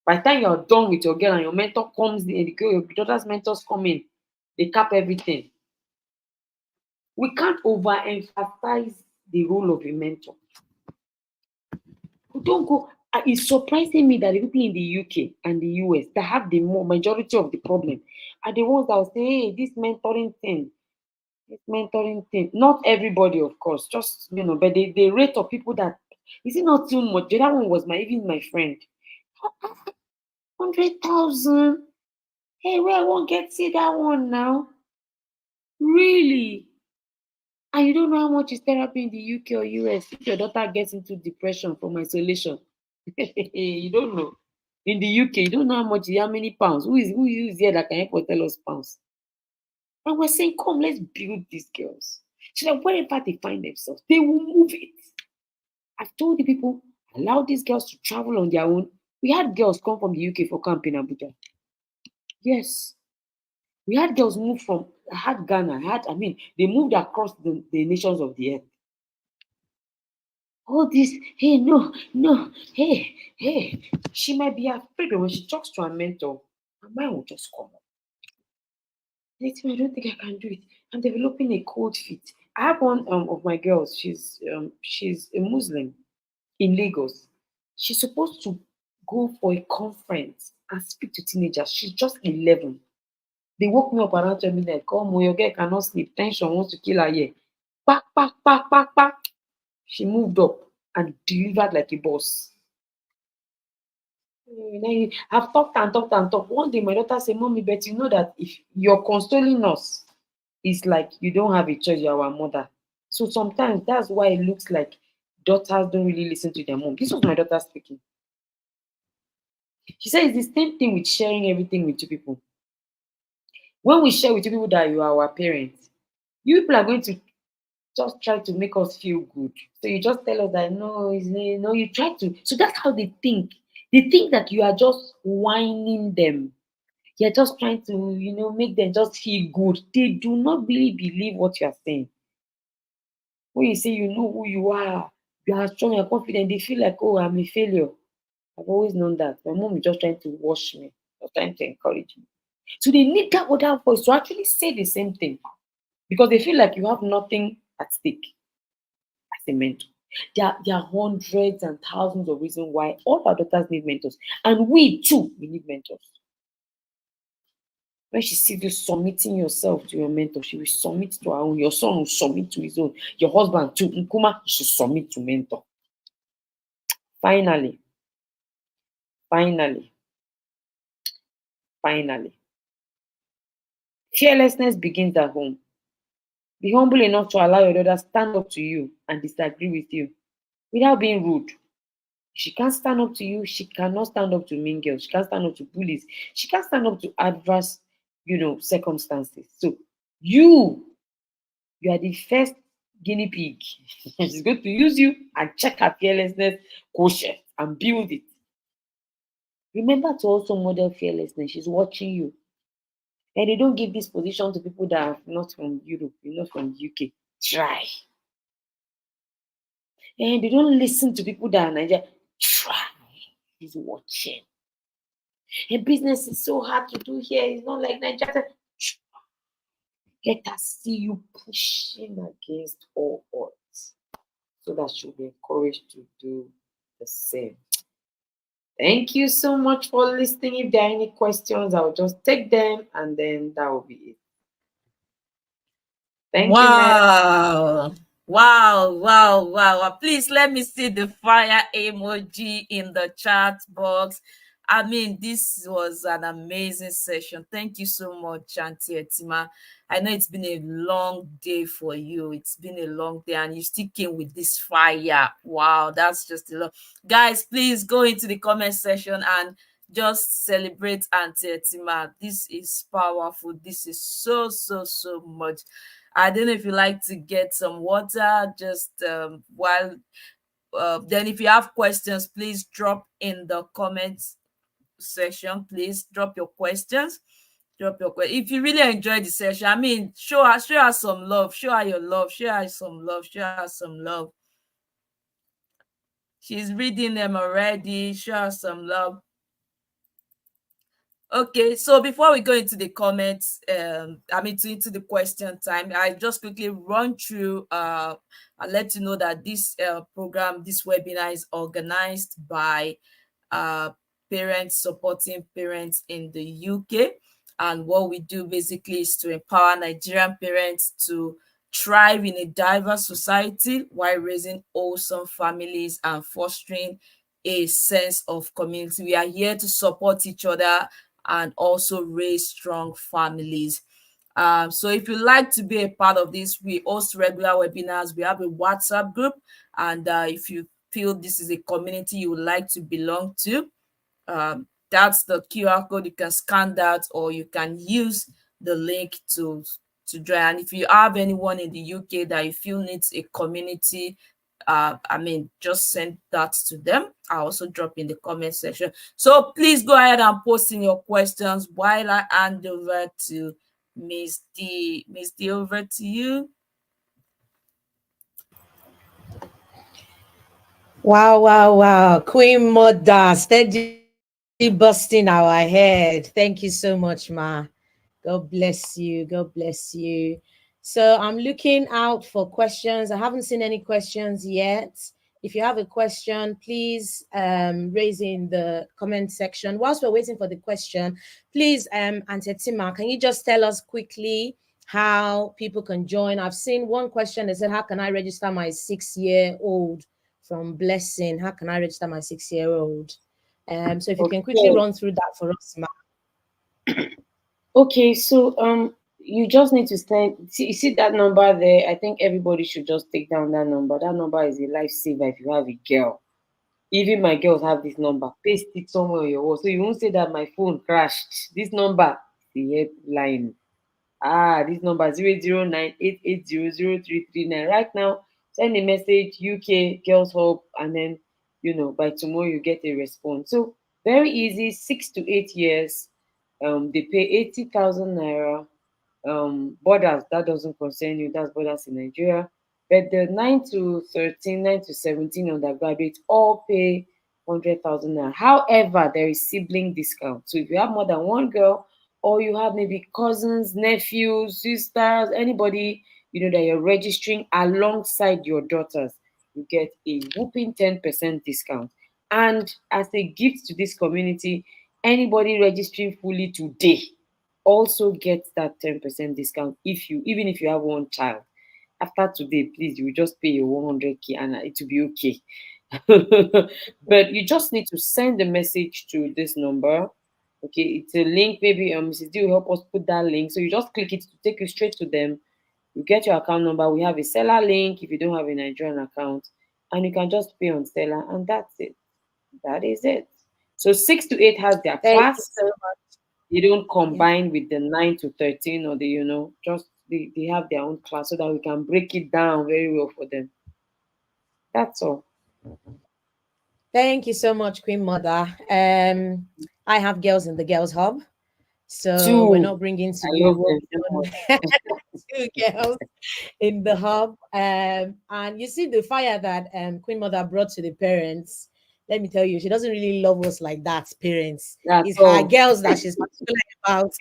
By the time you're done with your girl and your mentor comes in, your daughter's mentors come in, they cap everything. We can't overemphasize the role of a mentor. Don't go. It's surprising me that the people in the UK and the US that have the majority of the problem are the ones that will say, "Hey, this mentoring thing. Not everybody, of course, just but the rate of people that is it not too much? The other one was even my friend. 100,000. Hey, where I won't get see that one now? Really? And you don't know how much is therapy in the UK or US if your daughter gets into depression from isolation. You don't know. In the UK, you don't know how many pounds. Who is here that can help us tell us pounds? And we're saying, come, let's build these girls. So that wherever they find themselves, they will move it. I've told the people, allow these girls to travel on their own. We had girls come from the UK for camp in Abuja. Yes. We had girls move from, I had Ghana, they moved across the nations of the earth. All this, hey, no, hey. She might be afraid, but when she talks to her mentor, her mind will just come up. I don't think I can do it. I'm developing a cold feet. I have one of my girls. She's a Muslim in Lagos. She's supposed to go for a conference and speak to teenagers. She's just 11. They woke me up around 12 midnight. Come, your girl cannot sleep. Tension wants to kill her here. Back. She moved up and delivered like a boss. I've talked. One day my daughter said, "Mommy, but you know that if you're consoling us, it's like you don't have a choice, you're our mother." So sometimes that's why it looks like daughters don't really listen to their mom. This was my daughter speaking. She said it's the same thing with sharing everything with two people. When we share with two people that you are our parents, you people are going to just try to make us feel good. So you just tell us that no, you try to. So that's how they think. They think that you are just whining them. You're just trying to, make them just feel good. They do not really believe what you are saying. When you say you know who you are strong, you're confident, they feel like, oh, I'm a failure. I've always known that. My mom is just trying to wash me, just trying to encourage me. So they need that other voice to actually say the same thing because they feel like you have nothing at stake as a mentor. There are hundreds and thousands of reasons why all our daughters need mentors. And we too, we need mentors. When she sees you submitting yourself to your mentor, she will submit to her own. Your son will submit to his own. Your husband too. Nkuma, you should submit to mentor. Finally. Fearlessness begins at home. Be humble enough to allow your daughter stand up to you and disagree with you without being rude. She can't stand up to you. She cannot stand up to mean girls. She can't stand up to bullies. She can't stand up to adverse, circumstances. So you are the first guinea pig. She's going to use you and check her fearlessness quotient and build it. Remember to also model fearlessness. She's watching you. And they don't give this position to people that are not from Europe, not from the UK. Try. And they don't listen to people that are Nigeria. Try. is watching. And business is so hard to do here. It's not like Nigeria. Let us see you pushing against all odds so that she'll be encouraged to do the same. Thank you so much for listening. If there are any questions, I'll just take them and then that will be it. Thank you, ma'am. Wow. Wow, wow, wow. Please let me see the fire emoji in the chat box. I mean, this was an amazing session. Thank you so much, Aunty Etima. I know it's been a long day for you. It's been a long day, and you still came with this fire. Wow, that's just a lot. Guys, please go into the comment section and just celebrate Aunty Etima. This is powerful. This is so, so, so much. I don't know if you like to get some water just while. Then, if you have questions, please drop in the comments section. Please drop your questions. If you really enjoyed the session, I mean, show her some love. Show her your love. Show her some love. Show her some love. She's reading them already. Show her some love. Okay, so before we go into the comments, into the question time, I just quickly run through I'll let you know that this program, this webinar is organized by parents supporting parents in the UK. And what we do basically is to empower Nigerian parents to thrive in a diverse society while raising wholesome families and fostering a sense of community. We are here to support each other and also raise strong families. So if you'd like to be a part of this, we host regular webinars. We have a WhatsApp group. And if you feel this is a community you would like to belong to, that's the QR code. You can scan that, or you can use the link to join. And if you have anyone in the UK that you feel needs a community, just send that to them. I'll also drop in the comment section. So please go ahead and post in your questions while I hand over to Miss D. Miss D, over to you. Wow. Queen Mother, steady busting our head. Thank you so much, Ma. God bless you. God bless you. So I'm looking out for questions. I haven't seen any questions yet. If you have a question, please raise in the comment section. Whilst we're waiting for the question, please, Aunty Etima, can you just tell us quickly how people can join? I've seen one question that said, how can I register my 6-year-old from Blessing? How can I register my 6-year-old? So if you can quickly run through that for us, Ma. Okay, so you just need to you see that number there. I think everybody should just take down that number. That number is a lifesaver if you have a girl. Even my girls have this number. Paste it somewhere on your wall, so you won't say that my phone crashed. This number is the headline. This number 00988003339. Right now, send a message UK Girls Hub, and then by tomorrow you get a response. So very easy. 6 to 8 years. They pay 80,000 naira. Borders, that doesn't concern you. That's borders in Nigeria. But the 9 to 13, 9 to 17 undergraduates all pay 100,000 naira. However, there is sibling discount. So if you have more than one girl, or you have maybe cousins, nephews, sisters, anybody that you're registering alongside your daughters, you get a whooping 10% discount. And as a gift to this community, anybody registering fully today also gets that 10% discount even if you have one child. After today, please, you will just pay your 100k and it will be okay. But you just need to send a message to this number. Okay, it's a link. Maybe Mrs. D will help us put that link. So you just click it to take you straight to them. You get your account number. We have a seller link if you don't have a Nigerian account, and you can just pay on seller, and that's it. That is it. So 6 to 8 has their class. So much. They don't combine with the 9 to 13 or just they have their own class so that we can break it down very well for them. That's all. Thank you so much, Queen Mother. I have girls in the Girls Hub, so we're not bringing to you two girls in the hub. And you see the fire that Queen Mother brought to the parents. let me tell you, she doesn't really love us like that, parents. That's It's her all. girls that she's particular about.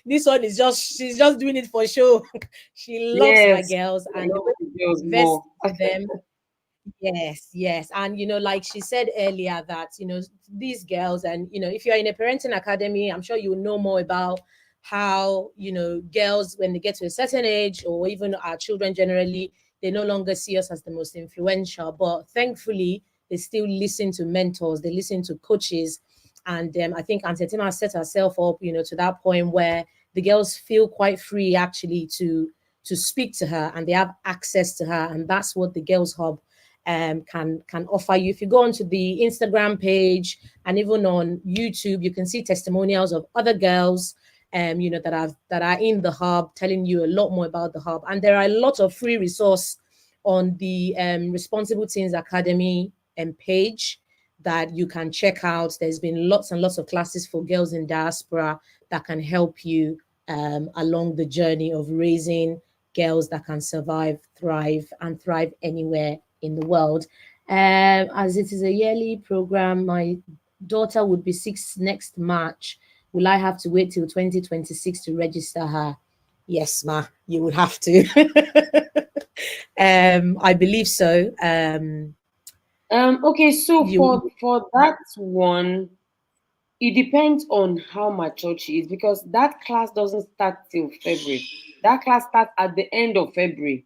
This one is just, she's just doing it for show. She loves her Yes. girls, I and the love way the she girls invests more. in them. Yes, yes. And like she said earlier, that these girls, and if you're in a parenting academy, I'm sure you know more about how girls, when they get to a certain age, or even our children generally, they no longer see us as the most influential. But thankfully, they still listen to mentors, they listen to coaches. And I think Aunty Etima set herself up, to that point where the girls feel quite free actually to speak to her, and they have access to her. And that's what the Girls Hub can offer you. If you go onto the Instagram page and even on YouTube, you can see testimonials of other girls that are in the hub, telling you a lot more about the hub. And there are a lot of free resource on the Responsible Teens Academy page that you can check out. There's been lots and lots of classes for girls in diaspora that can help you along the journey of raising girls that can survive, thrive, and thrive anywhere in the world. As it is a yearly program, my daughter would be 6 next March. Will I have to wait till 2026 to register her? Yes, ma, you would have to. I believe so. Okay, so You for that one, it depends on how mature she is, because that class doesn't start till February. That class starts at the end of February.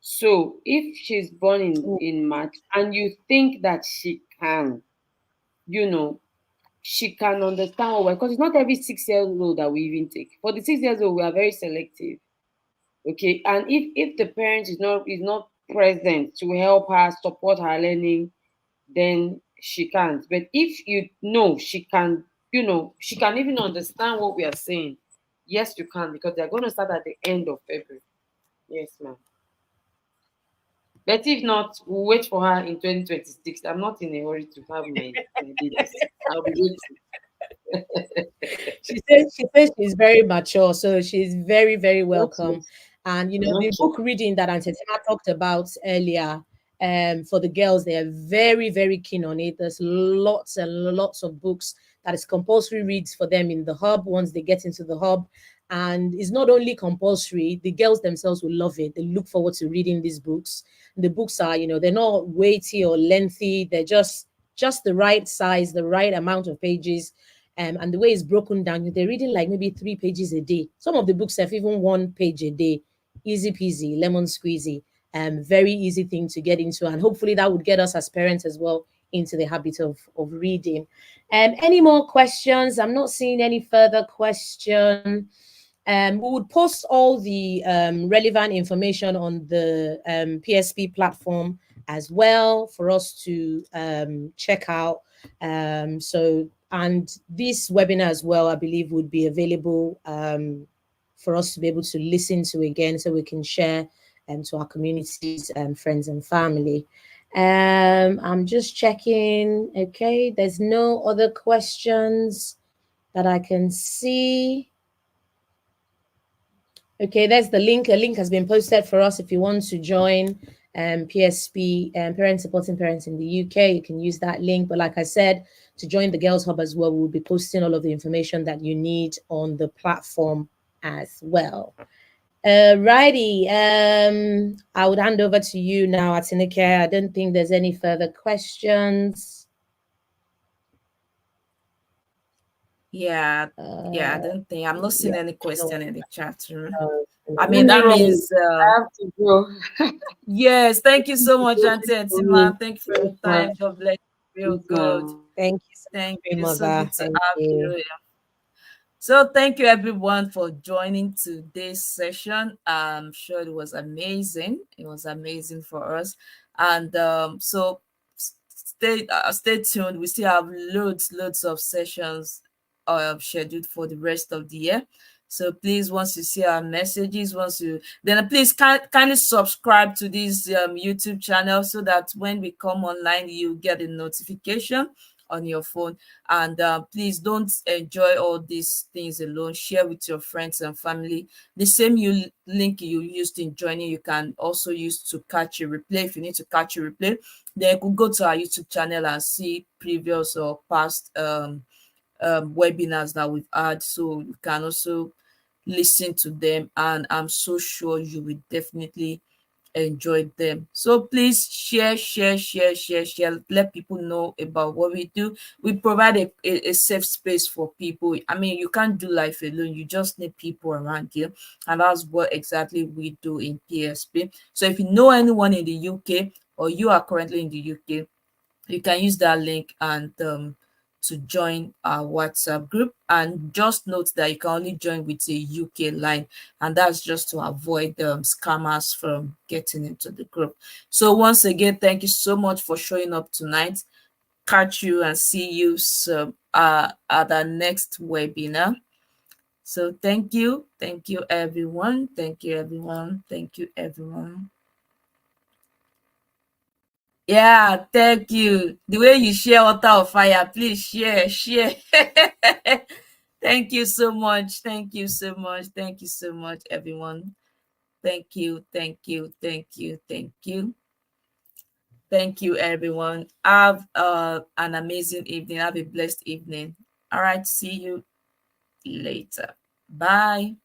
So if she's born in March and you think that she can, she can understand well, because it's not every 6 years old that we even take. For the 6 years old, we are very selective. Okay. And if the parent is not present to help her, support her learning, then she can't. But if you know she can, she can even understand what we are saying. Yes, you can, because they're going to start at the end of February. Yes, ma'am. But if not, we'll wait for her in 2026. I'm not in a hurry to have my babies. I'll be waiting. she says she's very mature, so she's very, very Yes, welcome. yes. And the Okay. book reading that Auntie Tima talked about earlier, for the girls, they are very, very keen on it. There's lots and lots of books that is compulsory reads for them in the hub once they get into the hub. And it's not only compulsory, the girls themselves will love it. They look forward to reading these books. The books are, they're not weighty or lengthy. They're just the right size, the right amount of pages. And the way it's broken down, they're reading like maybe 3 pages a day. Some of the books have even 1 page a day. Easy peasy, lemon squeezy. Very easy thing to get into. And hopefully that would get us as parents as well into the habit of reading. Any more questions? I'm not seeing any further question. We would post all the relevant information on the PSP platform as well for us to check out. And this webinar as well, I believe, would be available for us to be able to listen to again, so we can share to our communities and friends and family. I'm just checking. Okay, there's no other questions that I can see. Okay, there's the link. A link has been posted for us if you want to join PSP, Parents Supporting Parents in the UK. You can use that link. But like I said, to join the Girls Hub as well, we'll be posting all of the information that you need on the platform as well. Righty. I would hand over to you now, Atinike. I don't think there's any further questions. Yeah, I don't think I'm not seeing any question in the chat room. I Let mean, me that run. means I have to go. yes. Thank you so much, Aunty Etima. Thank you for your Yes, ma'am. time. God bless you. Real Yes, good. ma'am. Thank you so Thank much, you. So Mother. good to Thank have you. you. So thank you everyone for joining today's session. I'm sure it was amazing. It was amazing for us. And so stay tuned. We still have loads of sessions scheduled for the rest of the year. So please, once you see our messages, then please kindly subscribe to this YouTube channel, so that when we come online, you get a notification on your phone. And please don't enjoy all these things alone. Share with your friends and family. The same link you used in joining, you can also use to catch a replay. If you need to catch a replay, then you could go to our YouTube channel and see previous or past webinars that we've had, so you can also listen to them, and I'm so sure you will definitely enjoy them. So please share, let people know about what we do. We provide a safe space for people. I mean, you can't do life alone, you just need people around you, and that's what exactly we do in PSP. So if you know anyone in the UK, or you are currently in the UK, you can use that link and to join our WhatsApp group. And just note that you can only join with a UK line, and that's just to avoid scammers from getting into the group. So once again, thank you so much for showing up tonight. Catch you and see you at the next webinar. So thank you everyone, thank you everyone. Yeah, thank you. The way you share water of fire, please share. Thank you so much. Thank you so much, everyone. Thank you, Thank you, everyone. Have an amazing evening. Have a blessed evening. All right, see you later. Bye.